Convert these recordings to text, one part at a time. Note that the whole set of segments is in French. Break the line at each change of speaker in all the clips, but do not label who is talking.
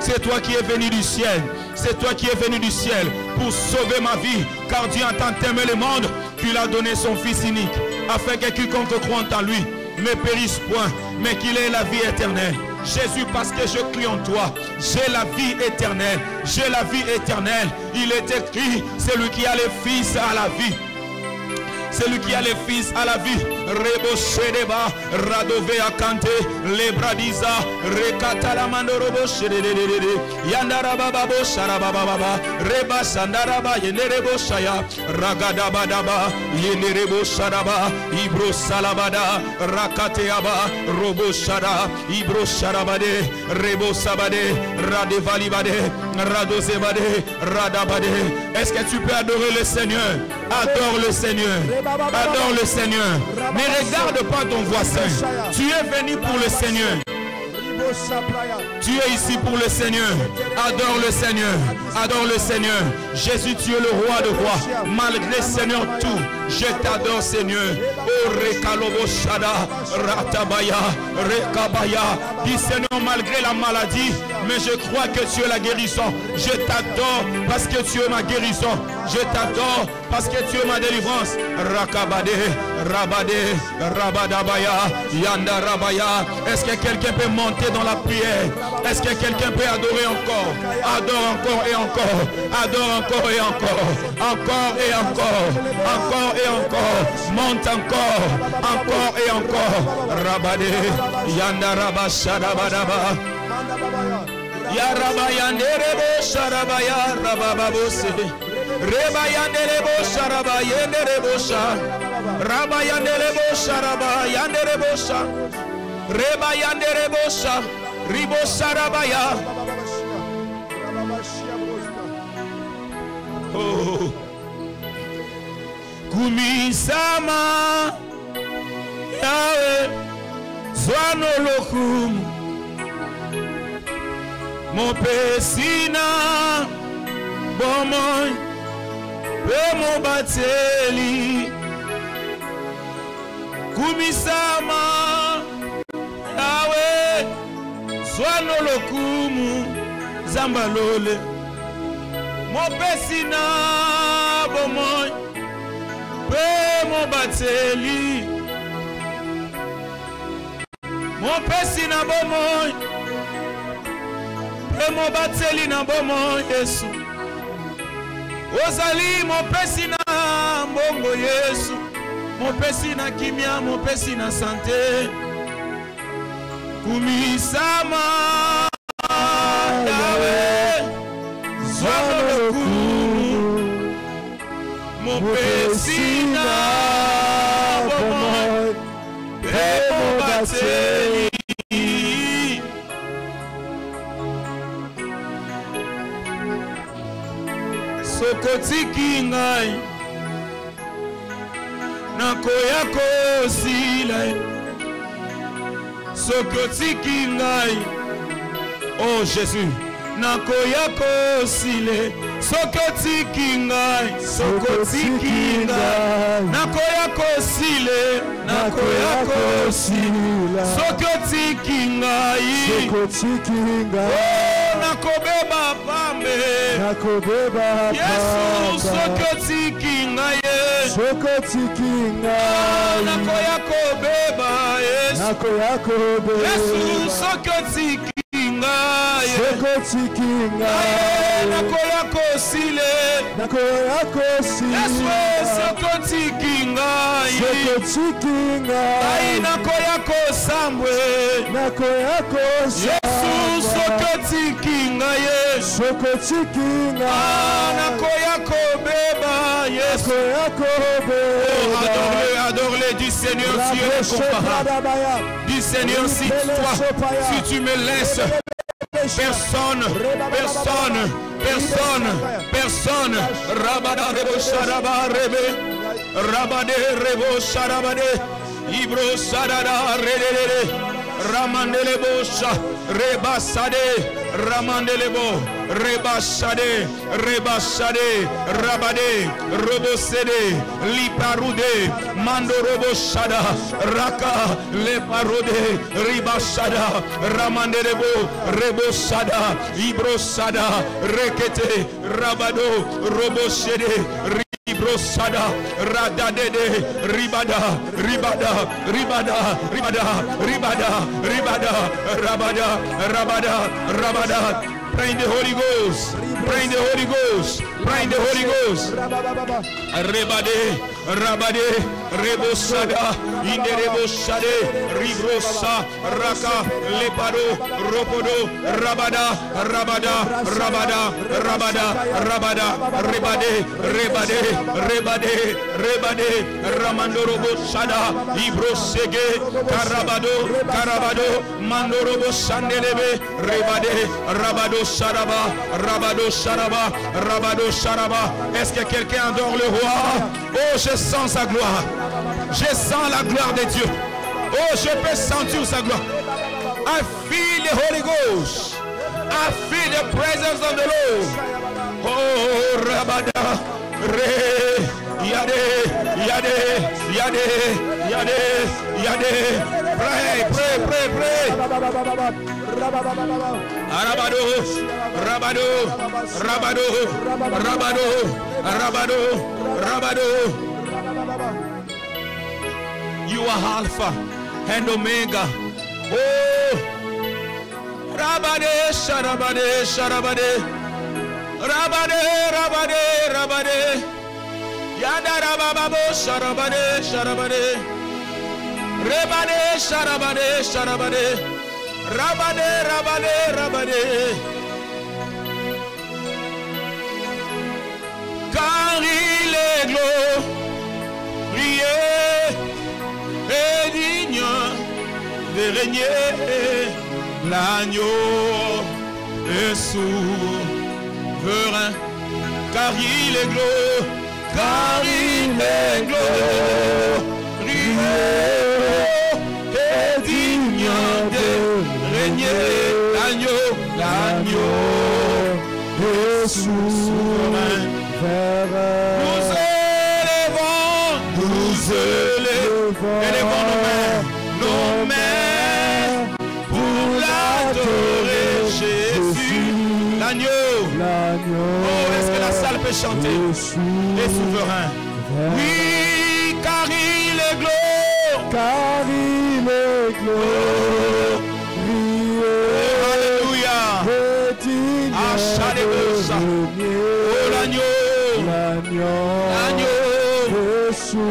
C'est toi qui es venu du ciel. C'est toi qui es venu du ciel pour sauver ma vie. Car Dieu a tant aimé le monde qu'il a donné son Fils unique, afin que quiconque croit en lui ne périsse point, mais qu'il ait la vie éternelle. Jésus, parce que je crie en toi, j'ai la vie éternelle. J'ai la vie éternelle. Il est écrit, celui qui a le Fils a la vie. Celui qui a les fils à la vie. Rebo Shedeba, Radove Akante, Lebradiza, Rekata la Mandorobo Shedede, Yandarababo Sharababa, Reba Sandaraba, Yenerebo Shaya, Ragadabadaba, Yenerebo Sharaba, Ibro Salabada, Rakateaba, Robo Shara, Ibro Sharabade, Rebo Sabade, Radevalibade, Radozebade, Radabade. Est-ce que tu peux adorer le Seigneur? Adore le Seigneur. Adore le Seigneur. Ne regarde pas ton voisin. Tu es venu pour le Seigneur. Tu es ici pour le Seigneur. Adore le Seigneur. Adore le Seigneur. Jésus, tu es le roi de rois. Malgré Seigneur tout, je t'adore Seigneur. Oh Rekalobo Shada, Ratabaya, Rekabaya. Dis Seigneur, malgré la maladie, mais je crois que tu es la guérison. Je t'adore parce que tu es ma guérison. Je t'adore parce que tu es ma délivrance. Rakabade, Rabade, Rabadabaya, Yanda Rabaya. Est-ce que quelqu'un peut monter dans la prière? Est-ce que quelqu'un peut adorer encore? Adore encore et encore. Adore encore et encore. Encore et encore. Encore et encore. Monte encore. Encore et encore. Rabade, Yanda Rabashadabadaba. Yarabaya Nerebo Sharabaya Rabababose. Rebaya Nerebo Sharabaya Nerebo Sha. Rabaya Nerebo Sharabaya Nerebo Sha. Rebaya Nerebo Sha. Ribo Sharabaya. Oh. Kumisama Yahweh Zwanolokum Mon pesina Bomoy Bemo bateli Kumisama Yahweh Zwanolokum Zambalole Mon pesina Bomoy Bemo bateli Mon pesina Bomoy Bemo bateli na Bomoy Yesu Ozali mon pesina Mbongo Yesu Mon pesina kimia Mon pesina santé Kumisama Yahweh Zwanolokumu Mon pesina Bomoy Bemo bateli Sokotiki ngai Nakoya kosila Sokotiki ngai Oh Jésus Nakoya kosile Sokotiki ngai Sokotiki ngai Nakoya kosile Nakoya kosile Sokotiki ngai Sokotiki ngai Oh nakobeba pambe Nakobeba Yesu sokotiki ngai Sokotiki ngai Nakoya kobeba Yesu Nakoya kobeba Yesu sokotiki Sokotiki ngai Nakoya kosile Nakoya kosile Yesu sokotiki ngai Sokotiki ngai Nakoya kosambwe Nakoya kosambwe Yesu sokotiki ngai Sokotiki ngai Nakoya kobeba Yesu Nakoya kobeba Adore-le, dis Seigneur, tu es incomparable. Dis Seigneur, si toi, si tu me laisses personne, personne, personne, personne. Rabada rebo sharaba rebe, rabade rebo sharabade, ibro sarada rede, ramandele bosha, reba sade. Ramandelebo, Rebashade, Rebashade, Rabade, Robosede, Liparude, Mando Roboshada, Raka, Leparude, Ribashada, Ramandelebo, Reboshada, Ibrosada, Rekete, Rabado, Roboshede, Brosada, Radadede, Ribada, Ribada, Ribada, Ribada, Ribada, Ribada, Rabada, Rabada, Rabada. Pray in the Holy Ghost. Pray in the Holy Ghost. Pray in the Holy Ghost. Rebade, Rabade, Rebosada, Inderebosade, Ribrosa, Raka, Lepado, Ropodo, Rabada, Rabada, Rabada, Rabada, Rabada, Rebade, Rebade, Rebade, Rebade, Ramandorobo Sada, Ibrosege, Carabado, Carabado, Mandorobo Sandelebe, Rebade, Rabado Saraba, Rabado Saraba, Rabado Saraba. Est-ce que quelqu'un adore le roi? Oh, je sens sa gloire. Je sens la gloire de Dieu. Oh, je peux sentir sa gloire. I feel the Holy Ghost. I feel the presence of the Lord. Oh, Rabada, Re, Yade, Yade, Yade, Yade, Yade. Pray, pray, pray, pray. Rabado, Rabado, Rabado, Rabado, Rabado, Rabado. You are Alpha and Omega. Oh, Rabade, Sharabade, Sharabade, Rabade, Rabade, Rabade, Yada Rababo, Sharabade, Sharabade, Rebade, Sharabade, Sharabade. Rabade, Rabade, Rabade. Car il est glorieux et digne de régner. L'agneau est souverain. Car il est glorieux, car il est glorieux et digne de régner. L'agneau est souverain. Nous élevons nos mains pour l'adorer, Jésus, l'agneau. Oh, est-ce que la salle peut chanter? Et souverain. Oui, car il est glorieux.
Car il est glorieux.
Oh, l'agneau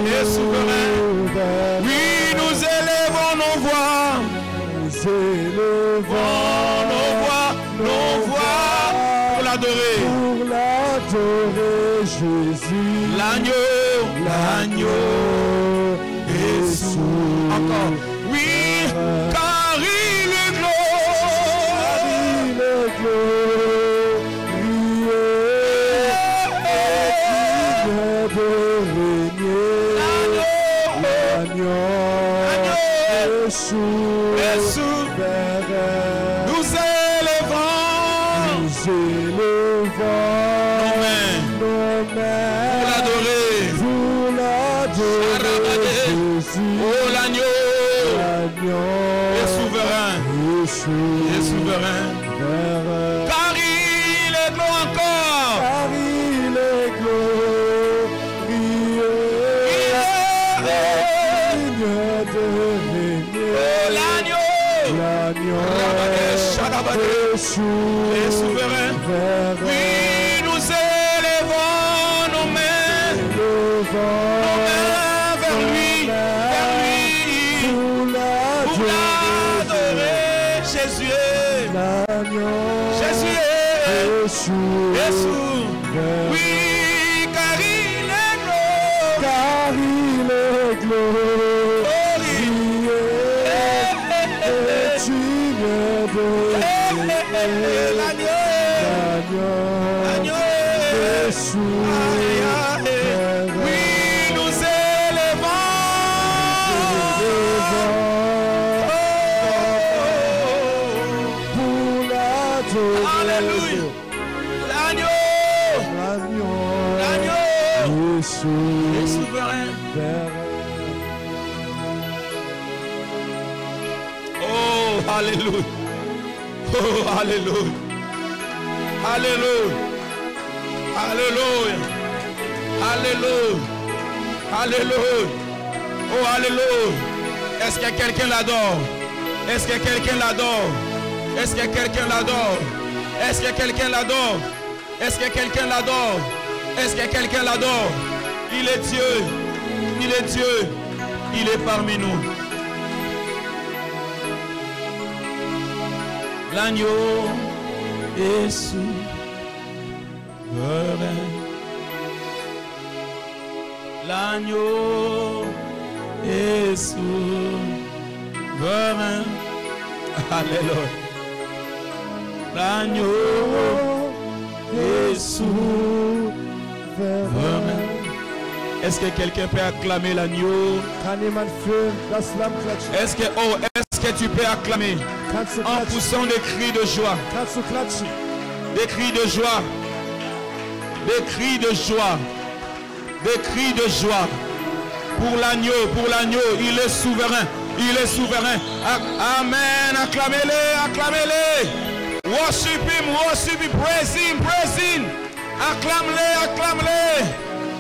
est souverain. Oui, nous élevons nos voix.
Nous élevons
nos voix pour l'adorer.
Pour l'adorer, Jésus.
L'agneau est souverain. Encore. Oui, car il est glorieux. Nous élevons nos mains pour l'adorer. Oh, l'agneau est souverain. Est souverain. Car il est glorieux encore.
Car il est glorieux.
Et souverain. Oui, nous élevons nos mains vers lui, pour l'adorer. Jésus est souverain. Oui, car il est glorieux. L'agneau est souverain. Oui, nous élevons pour l'adorer. Alléluia. L'agneau.
L'agneau.
L'agneau.
Jésus.
est souverain. Oh, alléluia. Oh, alléluia. Alléluia. Alléluia. Alléluia. Alléluia. Oh, alléluia. Est-ce que quelqu'un l'adore? Est-ce que quelqu'un l'adore? Est-ce que quelqu'un l'adore? Est-ce que quelqu'un l'adore? Est-ce que quelqu'un l'adore? Est-ce que quelqu'un l'adore? Il est Dieu. Il est Dieu. Il est parmi nous. L'agneau est souverain. L'agneau est souverain. Alléluia. L'agneau est souverain. Est-ce que quelqu'un peut acclamer l'agneau?
Kann jemand für das Lamm klatschen?
Est-ce que tu peux acclamer
Kannst du
en
klatschen?
poussant des cris de joie?
Kannst du klatschen?
Des cris de joie. Des cris de joie. Des cris de joie. Pour l'agneau, il est souverain. Il est souverain. Amen. Acclamez-le, acclamez-le. Worship him, praise him, praise him. Acclame-le, acclame-le.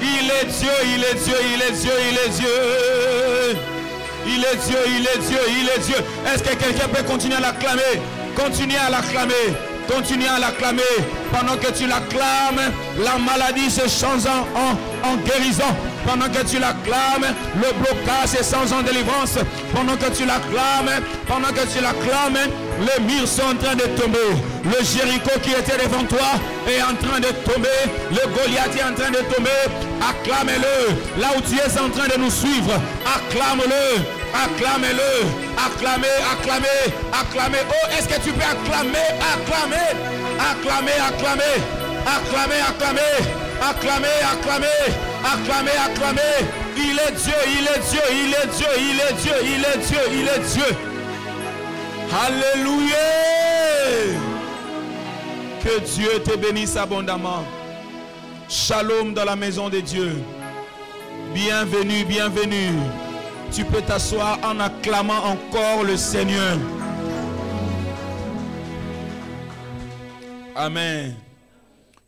Il est Dieu, il est Dieu, il est Dieu, il est Dieu. Il est Dieu, il est Dieu, il est Dieu. Est-ce que quelqu'un peut continuer à l'acclamer? Continuez à l'acclamer. Continue à l'acclamer. Pendant que tu l'acclames, la maladie se change en guérison. Pendant que tu l'acclames, le blocage se change en délivrance. Pendant que tu l'acclames, les murs sont en train de tomber. Le Jéricho qui était devant toi est en train de tomber. Le Goliath est en train de tomber. Acclame-le. Là où tu es en train de nous suivre, acclame-le. Acclamez-le, acclamez, acclamez, acclamez. Oh, est-ce que tu peux acclamer, acclamer, acclamer, acclamer, acclamer, acclamer, acclamer, acclamer, acclamer, acclamer. Il est Dieu, il est Dieu, il est Dieu, il est Dieu, il est Dieu, il est Dieu. Alléluia. Que Dieu te bénisse abondamment. Shalom dans la maison de Dieu. Bienvenue, bienvenue. Tu peux t'asseoir en acclamant encore le Seigneur. Amen.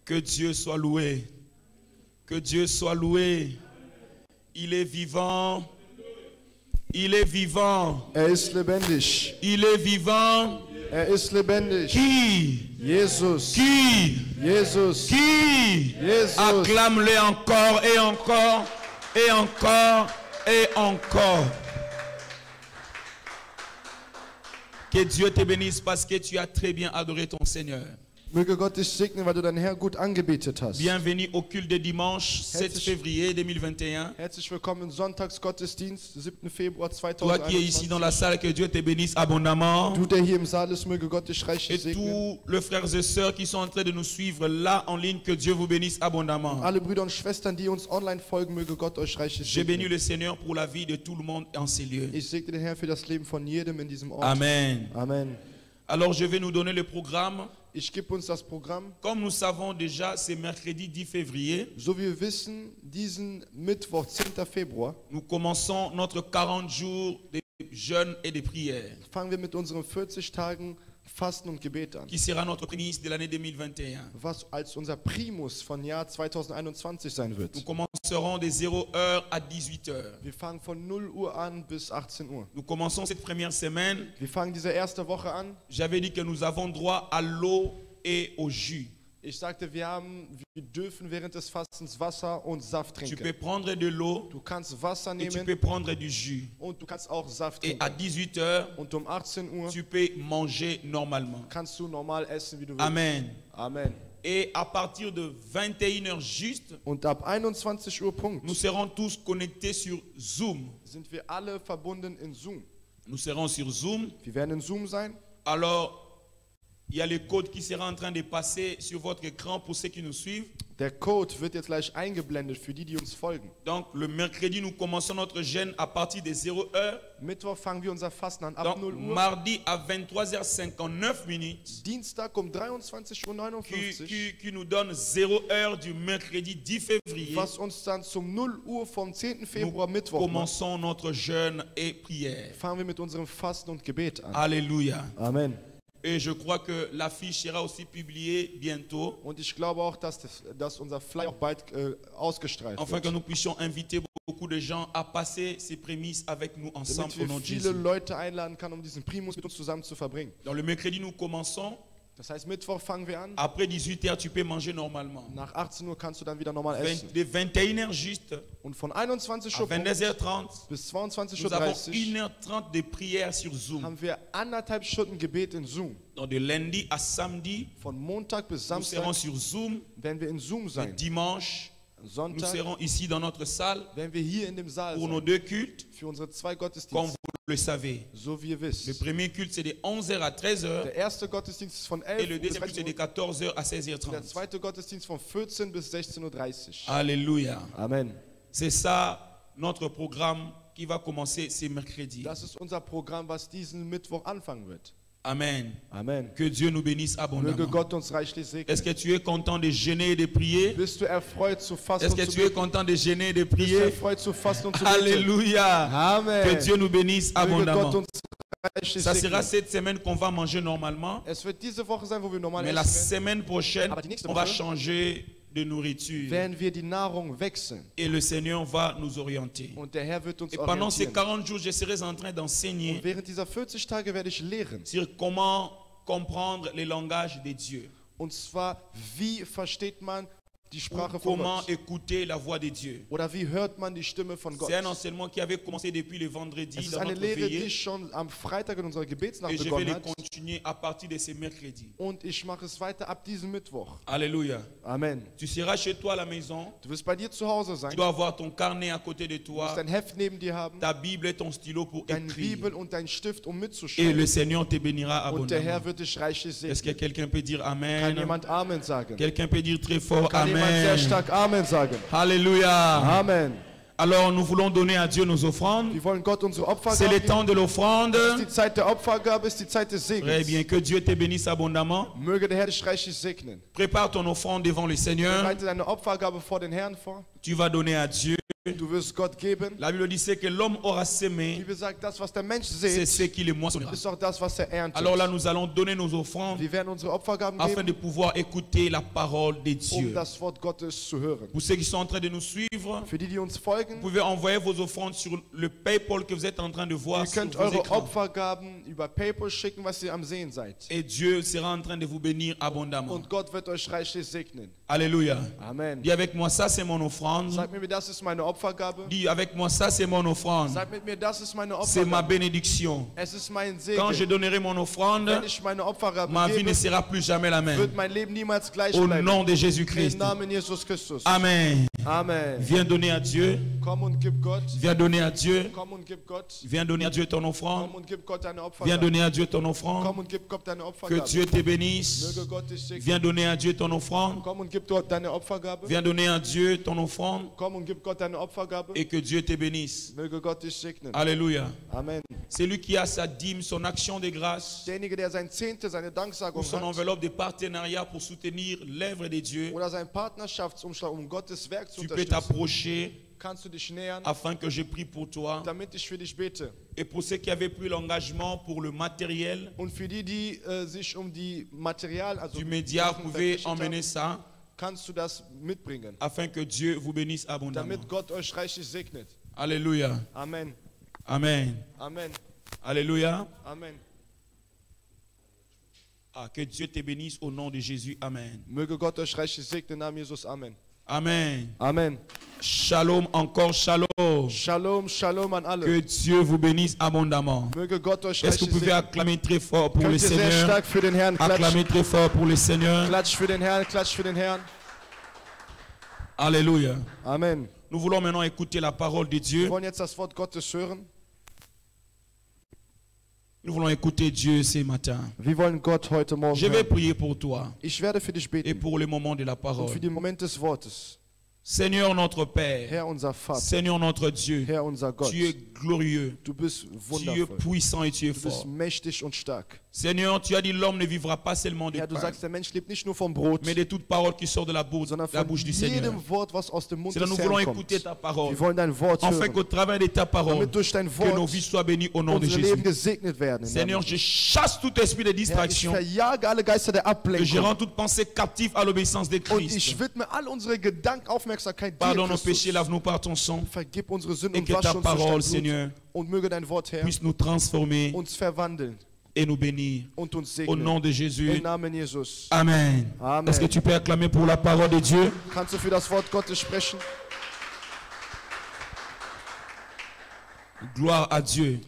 Que Dieu soit loué. Que Dieu soit loué. Il est vivant. Il est vivant.
Ist lebendig.
Il est vivant.
Ist lebendig.
Qui?
Jesus.
Qui?
Jesus.
Qui?
Jesus.
Acclame-le encore et encore et encore. Et encore. Que Dieu te bénisse parce que tu as très bien adoré ton Seigneur.
Möge Gott dich segnen, weil du deinen Herrn gut angebetet hast.
Bienvenue au culte de dimanche 7 février 2021.
Herzlich willkommen im Sonntagsgottesdienst, 7. Februar
Toi qui es ici dans la
2021.
salle, que Dieu te bénisse abondamment.
Du, der hier im Saal ist, möge Gott dich
Et
reichlich segnen.
tous les frères et sœurs qui sont en train de nous suivre là en ligne, que Dieu vous bénisse abondamment.
Alle Brüder und Schwestern, die uns online folgen, möge Gott euch reichlich
Je bénis
segnen.
le Seigneur pour la vie de tout le monde en ces lieux.
Ich segne den Herrn für das Leben von jedem in diesem Ort.
Amen.
Amen.
Alors je vais nous donner le programme.
Ich gebe uns das Programm.
Comme nous savons déjà, c'est mercredi 10 février.
So wie wir wissen, diesen Mittwoch, 10. Februar,
Nous commençons notre 40 jours de jeûne et de prière,
fangen wir mit unseren 40 Tagen Fasten und Gebet an,
qui sera notre prémisse de l'année 2021.
was als unser Primus von Jahr 2021 sein wird.
Nous commencerons de 0h à 18h.
Wir fangen von 0 Uhr an bis 18 Uhr.
Nous commençons cette première semaine.
Wir fangen diese erste Woche an.
J'avais dit que nous avons droit à l'eau et au jus.
Ich sagte, wir dürfen während des Fastens Wasser und Saft
Tu peux
trinken.
prendre de l'eau
Du kannst Wasser
et tu
nehmen
peux prendre du jus.
und du kannst auch Saft
Et à
trinken.
18h,
Und um 18 Uhr
tu peux manger normalement.
kannst du normal essen, wie du willst.
Amen.
Amen.
Et à partir de 21h juste,
Und ab 21 Uhr Punkt
nous serons tous connectés sur Zoom.
sind wir alle verbunden in Zoom.
Nous serons sur Zoom.
Wir werden in Zoom sein.
Alors, il y a le code qui sera en train de passer sur votre écran pour ceux qui nous suivent.
Der Code wird jetzt gleich eingeblendet für die, die uns folgen.
Donc le mercredi, nous commençons notre jeûne à partir de 0 heure.
Mittwoch fangen wir unser Fasten an ab
Donc
0 Uhr.
mardi à 23h59 minutes.
Dienstag um 23:59
Qui nous donne 0 heure du mercredi 10 février.
was uns dann zum 0 Uhr vom 10.
Nous
Februar Mittwoch macht.
commençons notre jeûne et prière.
Fangen wir mit unserem Fasten und Gebet an.
Alléluia.
Amen.
Et je crois que l'affiche sera aussi publiée bientôt,
Und ich glaube auch, dass unser Flyer auch bald ausgestrahlt
afin que
wird.
nous puissions inviter beaucoup de gens à passer ces prémices avec nous ensemble
Damit
au nom
wir
de
viele
Jésus.
Leute einladen können, um diesen Primus mit uns zusammen zu verbringen.
Dans le mercredi, nous commençons.
Das heißt, Mittwoch fangen wir an.
Après 18h, tu peux manger normalement.
Nach 18 Uhr kannst du dann wieder normal essen.
De 21h juste
Und von 21
à
Uhr
22h30,
bis 22:30
nous avons
Uhr
1h30 de prière sur Zoom.
haben wir 1,5 Stunden Gebet in Zoom.
Donc de lundi à samedi,
Von Montag bis
nous serons
Samstag
sur Zoom.
werden wir in Zoom
Et
sein.
dimanche, nous
Sonntag
serons ici dans notre salle
werden wir hier in dem Saal
pour nos
sein.
2 cultes,
Für unsere 2
comme
Gottesdienste,
vous le savez.
so wie ihr
Le
wisst.
premier culte, c'est de 11h à 13h.
Der erste Gottesdienst ist von
Et
11
le
Uhr bis
deuxième culte, c'est
13
de
Uhr.
14h à
Der
16h30.
zweite Gottesdienst von 14 bis 16:30 Uhr.
Alléluia.
Amen.
C'est ça notre programme qui va commencer ce mercredi.
Das ist unser Programm, was diesen Mittwoch anfangen wird.
Amen.
Amen.
Que Dieu nous bénisse
Möge
abondamment.
Gott uns reichlich segnen.
Est-ce que tu es content de jeûner et de prier?
Bist du erfreut zu fasten
Est-ce
und
que
zu
tu es
beten?
content de jeûner et de
Bist du
prier?
erfreut zu fasten und zu beten?
Alléluia.
Amen.
Que Dieu nous bénisse
Möge Gott
abondamment.
uns reichlich
Ça sera
segnen.
cette semaine qu'on va manger normalement.
Es wird diese Woche sein, wo wir normal
Mais la
essen werden.
semaine prochaine,
Aber die nächste
on va
Woche
changer de nourriture.
Werden wir die Nahrung wechseln.
Et le Seigneur va nous orienter.
Und der Herr wird uns
Et pendant ces
orientieren.
40 jours, je serai en train d'enseigner
Und während dieser 40 Tage werde ich lehren.
sur comment comprendre les langages de Dieu.
Und zwar, wie versteht man die
Ou
Sprache von
comment
Gott?
écouter la voix de Dieu.
Oder wie hört man die Stimme von Gott?
C'est un enseignement qui avait commencé depuis le vendredi
Es ist
dans
eine
notre
Lehre,
veillée.
die schon am Freitag in unserer Gebetsnacht
Et je vais
begonnen
le
hat.
continuer à partir de ce mercredi.
Und ich mache es weiter ab diesem Mittwoch.
Alléluia.
Amen.
Tu seras chez toi à la maison.
Du wirst bei dir zu Hause sein.
Tu dois avoir ton carnet à côté de
Du
toi,
wirst dein Heft neben dir haben,
ta Bible et ton stylo pour
deine
écrire.
Bibel und dein Stift, um
Et
mitzuschreiben.
le Seigneur te bénira
Und der Herr
abondamment.
wird dich reichlich
Est-ce
segnen.
que quelqu'un peut dire
Kann
Amen?
jemand Amen sagen?
Quelqu'un peut dire très fort
Kann jemand sehr
Amen.
stark Amen sagen?
Alléluia.
Amen.
Alors nous voulons donner à Dieu nos offrandes.
Wir wollen Gott unsere Opfer
C'est le
geben.
temps de l'offrande.
Es ist die Zeit der Opfergabe, es ist die Zeit des
Très
Segens.
bien, que Dieu te bénisse abondamment.
Möge der Herr dich reichlich segnen.
Prépare ton offrande devant le Seigneur.
Bereite deine Opfergabe vor den Herrn vor.
Tu vas donner à Dieu.
Du wirst Gott geben.
La Bible dit c'est que l'homme aura
Die
semé,
Bibel sagt, das, was der Mensch
c'est
sät,
ce qu'il le moissonnera.
ist auch das, was er erntet.
Alors là, nous allons donner nos offrandes
Wir werden unsere Opfergaben
afin
geben,
de pouvoir écouter la parole de Dieu.
das Wort Gottes zu hören.
Pour ceux qui sont en train de nous suivre,
Für die, die uns
vous
folgen,
pouvez envoyer vos offrandes sur le PayPal que vous êtes en train de voir
ihr
sur
könnt
vos
eure
écrans.
Opfergaben über PayPal schicken, was ihr am Sehen seid.
Et Dieu sera en train de vous bénir abondamment.
Und Gott wird euch reichlich segnen.
Alléluia.
Amen.
Dis avec moi, ça c'est mon offrande.
Sagt mit mir, das ist meine Opfergabe.
Dis avec moi, ça c'est mon offrande.
Sagt mit mir, das ist meine
C'est ma
Opfergabe.
bénédiction.
Es ist mein
Quand je
Segen.
donnerai mon offrande,
Wenn ich meine Opfergabe
ma vie ne
gebe,
sera plus jamais la même.
wird mein Leben niemals gleich
Au
bleiben.
nom de
Im
Jésus-Christ.
Namen Jesus Christus.
Amen.
Amen.
Viens donner à Dieu.
Komm und gib Gott.
Viens donner à Dieu.
Komm und gib Gott.
Viens donner à Dieu ton offrande.
Komm und gib Gott deine
Viens
Opfergabe.
donner à Dieu ton offrande.
Komm und gib Gott deine
Que
Opfergabe.
Dieu te bénisse.
Möge Gott dich segnen.
Viens donner à Dieu ton offrande.
Komm und gib Gott deine Opfergabe.
Viens donner à Dieu ton offrande.
Komm und gib Gott deine Opfergabe.
Et que Dieu te bénisse.
Möge Gott dich segnen.
Alléluia.
Amen.
C'est lui qui a sa dîme, son action de grâce,
Derjenige, der sein Zehnte, seine
ou
Danksagung
son
hat,
enveloppe de partenariat pour soutenir l'œuvre de Dieu,
oder sein Partnerschaftsumschlag, um Gottes Werk zu
tu peux
unterstützen,
t'approcher
kannst du dich nähern,
afin que je prie pour toi.
damit ich für dich bete.
Et pour ceux qui avaient pris l'engagement pour le matériel,
Und für die, die sich um die Material, also
du média,
Sachen
pouvez
verpflichtet
emmener
haben,
ça
kannst du das mitbringen,
afin que Dieu vous bénisse abondamment.
damit Gott euch reichlich segnet.
Alléluia.
Amen.
Amen.
Amen.
Alléluia.
Amen.
Ah, que Dieu te bénisse au nom de Jésus. Amen.
Möge Gott euch reichlich segnen, im Namen Jesus. Amen.
Amen.
Amen.
Shalom, encore shalom.
Shalom, Shalom an alle.
Que Dieu vous bénisse abondamment.
Möge Gott euch
Est-ce que
reichlich
vous pouvez
segnen.
acclamer très fort pour le
Könnt ihr sehr
Seigneur?
stark für den Herrn klatschen.
Acclamer très fort pour le Seigneur.
Klatsch für den Herrn, klatsch für den Herrn.
Alléluia.
Amen.
Nous voulons maintenant écouter la parole de
Wir
Dieu.
wollen jetzt das Wort Gottes hören.
Nous voulons écouter Dieu ce matin.
Wir wollen Gott heute Morgen
Je vais
hören.
prier pour toi
Ich werde für dich
et
beten
pour le moment de la
und
parole.
für den Moment des Wortes.
Seigneur notre Père,
Herr unser Vater,
Seigneur notre Dieu,
Herr unser Gott,
tu es glorieux,
du bist
tu es
wundervoll,
puissant et tu es
du bist
fort.
mächtig und stark.
Seigneur, tu as dit l'homme ne vivra pas seulement de
Herr, du
pain,
sagst, der Mensch lebt nicht nur vom Brot,
mais de toute parole qui sort de la bouche
sondern von
du Seigneur.
jedem Wort, was aus dem Mund
C'est là
des
nous voulons
Herrn kommt.
écouter ta parole,
Wir wollen dein Wort
afin
hören,
qu'au travers de ta parole,
damit durch dein
que nos
Wort
vies soient bénies au nom de
unsere
Jésus.
Leben gesegnet werden. in
Seigneur,
deinem
je chasse tout esprit de
Herr, ich
distraction
verjage alle Geister der
et je
Ablenkung
rends toute pensée captive à l'obéissance de
und
Christ.
ich widme all unsere Gedankenaufmerksamkeit dir,
Pardonne nos
Christus.
péchés, lave-nous par ton sang
Vergib unsere Sünden
et
und
que
wasche
ta
uns durch
parole,
dein Blut
Seigneur,
und möge dein Wort, Herr,
puisse nous transformer
uns verwandeln
et nous bénir.
und uns
Au nom
segnen.
de Jésus.
Im Namen Jesus.
Amen.
Amen.
Est-ce que tu peux acclamer pour la parole de Dieu?
Kannst du für das Wort Gottes sprechen?
Gloire à Dieu.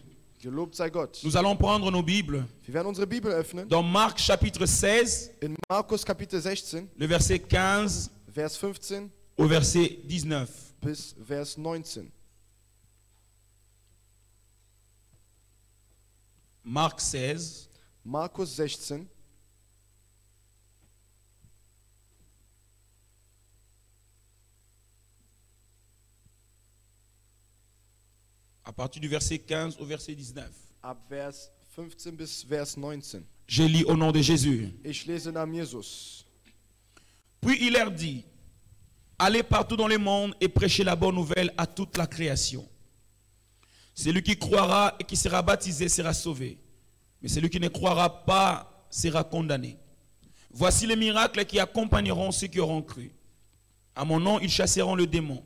Gelobt sei Gott.
Nous allons prendre nos Bibles
Wir werden unsere Bibel öffnen.
dans Marc chapitre 16,
In Markus Kapitel 16,
le verset 15
Vers 15
au verset 19.
bis Vers 19.
Marc 16,
Markus 16,
à partir du verset 15 au verset 19.
ab Vers 15 bis Vers 19.
Je lis au nom de Jésus.
Ich lese im Namen Jesus.
Puis il leur dit, allez partout dans le monde et prêchez la bonne nouvelle à toute la création. Celui qui croira et qui sera baptisé sera sauvé, mais celui qui ne croira pas sera condamné. Voici les miracles qui accompagneront ceux qui auront cru. À mon nom, ils chasseront le démon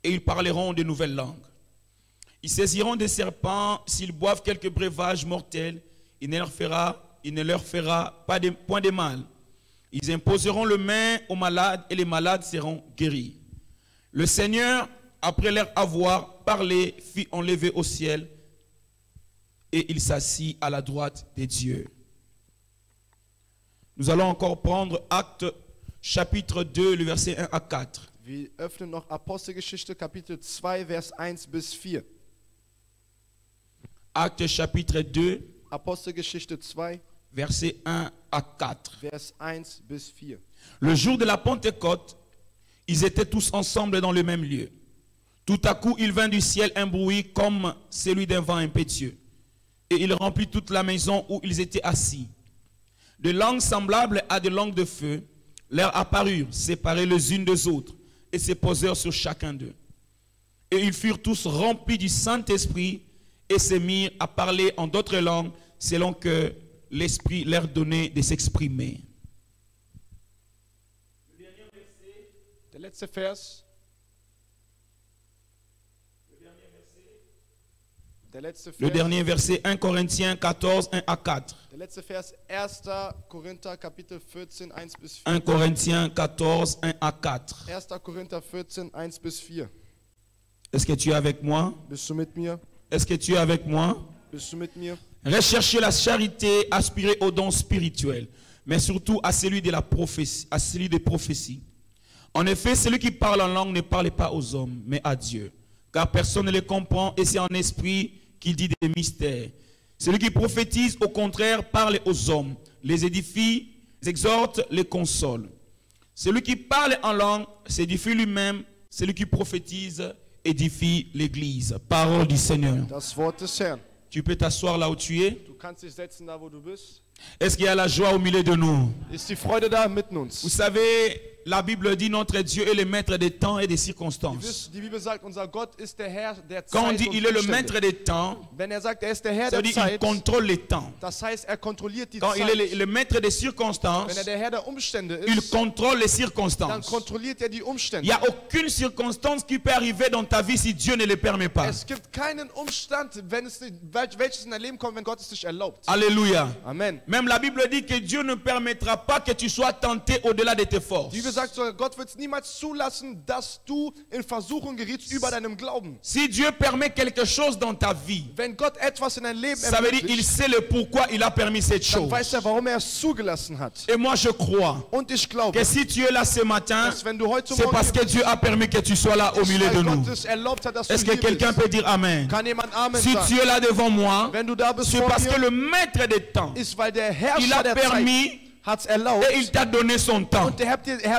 et ils parleront de nouvelles langues. Ils saisiront des serpents, s'ils boivent quelques breuvages mortels, il ne leur fera point de mal. Ils imposeront le main aux malades et les malades seront guéris. Le Seigneur, après leur avoir parlé, fit enlever au ciel et il s'assit à la droite de Dieu. Nous allons encore prendre Actes chapitre 2, le verset 1 à 4.
Wir öffnen noch Apostelgeschichte Kapitel 2, Vers 1 bis 4.
Actes chapitre 2,
Apostelgeschichte 2,
verset 1 à 4.
Vers 1 bis 4.
Le jour de la Pentecôte, ils étaient tous ensemble dans le même lieu. Tout à coup, il vint du ciel un bruit comme celui d'un vent impétueux. Et il remplit toute la maison où ils étaient assis. De langues semblables à des langues de feu leur apparurent, séparées les unes des autres, et se posèrent sur chacun d'eux. Et ils furent tous remplis du Saint-Esprit et se mirent à parler en d'autres langues selon que l'Esprit leur donnait de s'exprimer.
Der letzte Vers. Der letzte
Le
Vers.
dernier verset, 1 Corinthiens 14, 1 à 4.
Der letzte Vers, 1. Korinther Kapitel 14, 1 bis 4.
1 Corinthiens 14, 1 à 4.
1. Korinther 14, 1 bis 4.
Est-ce que tu es avec moi?
Bist du mit mir?
Est-ce que tu es avec moi?
Bist du mit mir?
Recherchez la charité, aspirez aux dons spirituels, mais surtout à celui de la prophétie, à celui des prophéties. En effet, celui qui parle en langue ne parle pas aux hommes, mais à Dieu, car personne ne les comprend et c'est en esprit qu'il dit des mystères. Celui qui prophétise, au contraire, parle aux hommes, les édifie, les exhorte, les console. Celui qui parle en langue s'édifie lui-même, celui qui prophétise édifie l'Église. Parole du Seigneur.
Das Wort des Herrn.
Tu peux t'asseoir là où tu es.
Du kannst dich setzen, da wo du bist.
Est-ce qu'il y a la joie au milieu de nous?
Ist die Freude da mitten
Vous
uns?
savez, la Bible dit notre Dieu est le maître des temps et des
Ihr
circonstances.
wisst, die Bibel sagt, unser Gott ist der Herr der
Quand on
Zeit
dit
und
il est le
Umstände.
maître des temps,
Wenn sagt, ist der Herr
ça veut
der
dire qu'il
Zeit,
contrôle les temps.
das heißt, kontrolliert die
Quand il
Zeit.
est le maître des circonstances,
Wenn der Herr der Umstände
il
ist,
contrôle les
dann
circonstances.
kontrolliert die
Il
Umstände.
n'y a aucune circonstance qui peut arriver dans ta vie si Dieu ne le permet pas.
Es gibt keinen Umstand, welches in dein Leben kommt, wenn Gott es dich erlaubt.
Alléluia.
Amen.
Même la Bible dit que Dieu ne permettra pas que tu sois tenté au-delà de tes forces.
Die Bibel gesagt, Gott wird es niemals zulassen, dass du in Versuchung gerätst über deinem Glauben.
Si Dieu permet quelque chose dans ta vie,
Wenn Gott etwas in dein Leben
ça veut dire il
ermöglicht,
sait le pourquoi il a permis cette
dann
chose.
weiß er, warum er es zugelassen hat.
Et moi je crois
Und ich glaube,
que si tu es là ce matin,
dass wenn du heute
c'est parce que Dieu a permis que tu sois là au milieu de
weil
nous.
Gott es erlaubt hat, dass du
Est-ce que
hier
quelqu'un
bist.
peut dire Amen?
Kann jemand Amen
Si
sagen?
tu es là devant moi,
Wenn du da bist
c'est
vor
parce que
mir,
le maître des temps,
ist, weil der
il
Herrscher
a
der Zeit
permis
hat es erlaubt
et il t'a donné son temps.
und er hat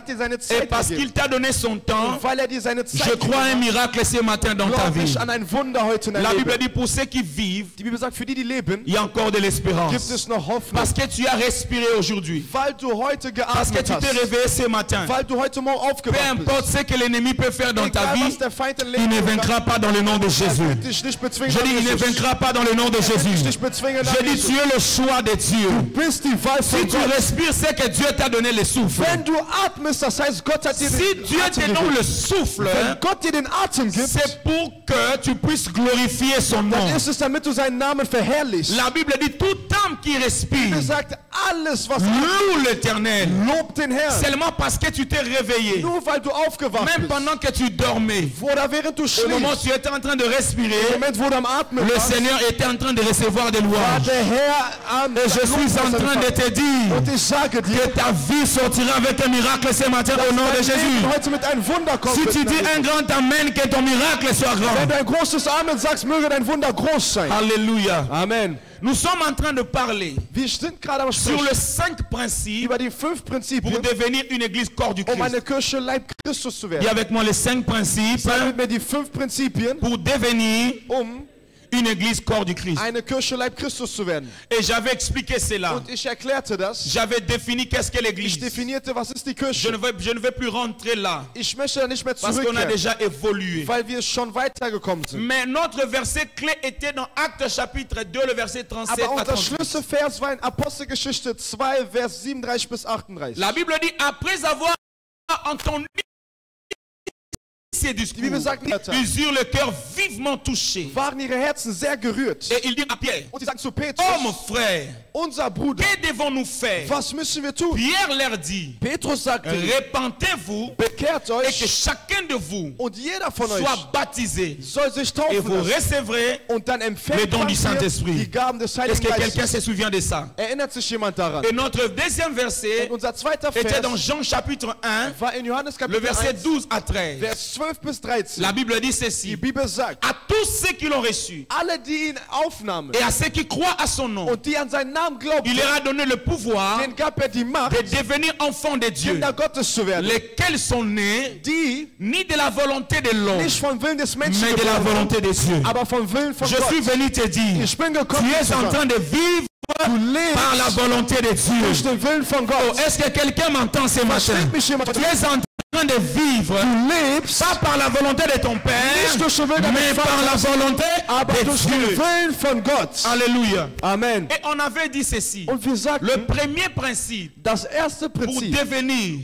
dir seine
Et
Zeit
parce qu'il
gegeben.
t'a donné son temps,
Und weil er dir seine Zeit
je crois à un
gegeben hat,
miracle ce matin dans ta
glaube
vie.
ich an ein Wunder heute in deinem
La Bible
Leben.
dit pour ceux qui vivent,
Die Bibel sagt, für die, die leben,
il y a encore de
gibt
l'espérance.
es noch Hoffnung.
Parce que tu as respiré aujourd'hui.
Weil du heute
Parce que
geatmet
tu t'es
hast.
réveillé ce matin.
Weil du heute Morgen
Peu
aufgewacht
importe
bist.
ce que l'ennemi peut faire dans ta
Egal,
vie,
was der Feind in
il
Leben
ne
tun
vaincra
kann,
pas dans le nom de
er
Jésus.
wird dich nicht bezwingen.
Je
an
dis, il ne
Jesus.
vaincra pas dans le nom de
Er wird dich
Jésus.
nicht bezwingen. an
Je dis,
Jesus.
tu es le choix de Dieu.
Du bist die Wahl von
Si tu
Gott.
respires, c'est que Dieu t'a donné le souffle.
Wenn du atmest, das heißt, Gott hat dir
Si
den
Dieu te
Atem
donne
gegeben.
le souffle,
Wenn Gott dir den Atem gibt,
c'est pour que tu puisses glorifier son nom.
dann ist es, damit du seinen Namen verherrlichst.
La Bible dit, toute âme qui respire,
Er sagt, alles, was
loue l'Éternel.
lobt den Herrn.
Seulement parce que tu t'es réveillé,
Nur weil du aufgewacht
même
bist.
pendant que tu dormais,
Oder während du
au moment où
schläfst.
tu étais en train de
Im
respirer,
Moment, wo du am Atmen
le
warst,
Seigneur était en train de recevoir des
war
louanges.
der Herr am
Et je suis en train de te dire
Und ich sage dir,
que ta vie sortira avec un miracle ce matin au nom de
dein
Jésus.
Leben heute mit einem Wunder kommt.
Si
mit
tu dis
deinem
un
Leben.
grand amen, que ton miracle soit
Wenn
grand.
du ein großes Amen sagst, möge dein Wunder groß sein.
Alléluia.
Amen.
Nous sommes en train de parler
Wir sind gerade am
sur
Sprechen
les 5 principes
über die 5
pour
Prinzipien,
devenir une église corps du
um eine
Christ.
Kirche Leib Christus zu
Dis
werden.
avec moi les 5 principes
Sag mit mir die 5 Prinzipien,
pour devenir une église corps du Christ.
eine Kirche Leib Christus zu werden.
Et j'avais expliqué cela.
Und ich erklärte das.
J'avais défini qu'est-ce qu'est
Ich
l'église.
definierte, was ist die
Je
Kirche.
ne vais plus rentrer là.
Ich möchte da nicht mehr
Parce qu'on a
zurückkehren,
déjà évolué.
weil wir schon weitergekommen sind.
Mais notre verset clé était dans Actes chapitre 2, le verset 37
Aber
à
unser
38.
Schlüsselvers war in Apostelgeschichte 2, Vers 37 bis 38.
La Bible dit, après avoir entendu ces
Die Bibel
discours,
sagt,
ils eurent le cœur vivement touché.
waren ihre Herzen sehr gerührt.
Et il dit à Pierre,
Und sie sagen zu
oh
Petrus,
mon frère,
unser Bruder,
que devons-nous faire?
was müssen wir tun?
Pierre leur dit,
Petrus sagte,
repentez-vous
bekehrt
et que
euch
chacun de vous
und jeder von euch
soit baptisé
soll sich
et
taufen
vous
lassen.
recevrez.
Und dann
Le
empfängt
don
man
du
hier
Saint-Esprit.
die Gaben des
Est-ce
Heiligen
que quelqu'un
Geistes.
se souvient de ça?
Erinnert sich jemand daran?
Et notre deuxième verset
Und unser zweiter
était dans
Vers
Jean chapitre 1,
war in Johannes
le
Kapitel
verset
1,
12 à 13.
Vers 12 bis 13.
La Bible dit
Die
ceci,
Bibel sagt,
à tous ceux qui l'ont reçu
alle, die ihn aufnahmen
et à ceux qui croient à son nom,
und die an seinen Namen glaubten,
il leur a donné le pouvoir
denen gab er die Macht,
de devenir enfants de Dieu,
Kinder Gottes zu werden,
lesquels sont nés
die
ni de la volonté de l'homme,
nicht vom Willen des Menschen
mais de la
geboren sind,
volonté de Dieu.
aber vom Willen von
Je suis
Gott.
venu te dire,
Ich bin
tu
gekommen,
es en train de vivre
du
par la
lebst
volonté de
durch
Dieu.
den Willen von
Oh,
Gott.
est-ce que quelqu'un m'entend ce matin?
Versteht mich jemand?
Tu es en train de vivre
Du lebst
pas par la volonté de ton Père,
nicht durch den Willen
mais
deines
par la
Vaters,
volonté
aber durch
de
den
Dieu.
Willen von Gott.
Alléluia.
Amen.
Et on avait dit ceci.
Und wir sagten,
Le premier principe
das erste
pour
Prinzip,
devenir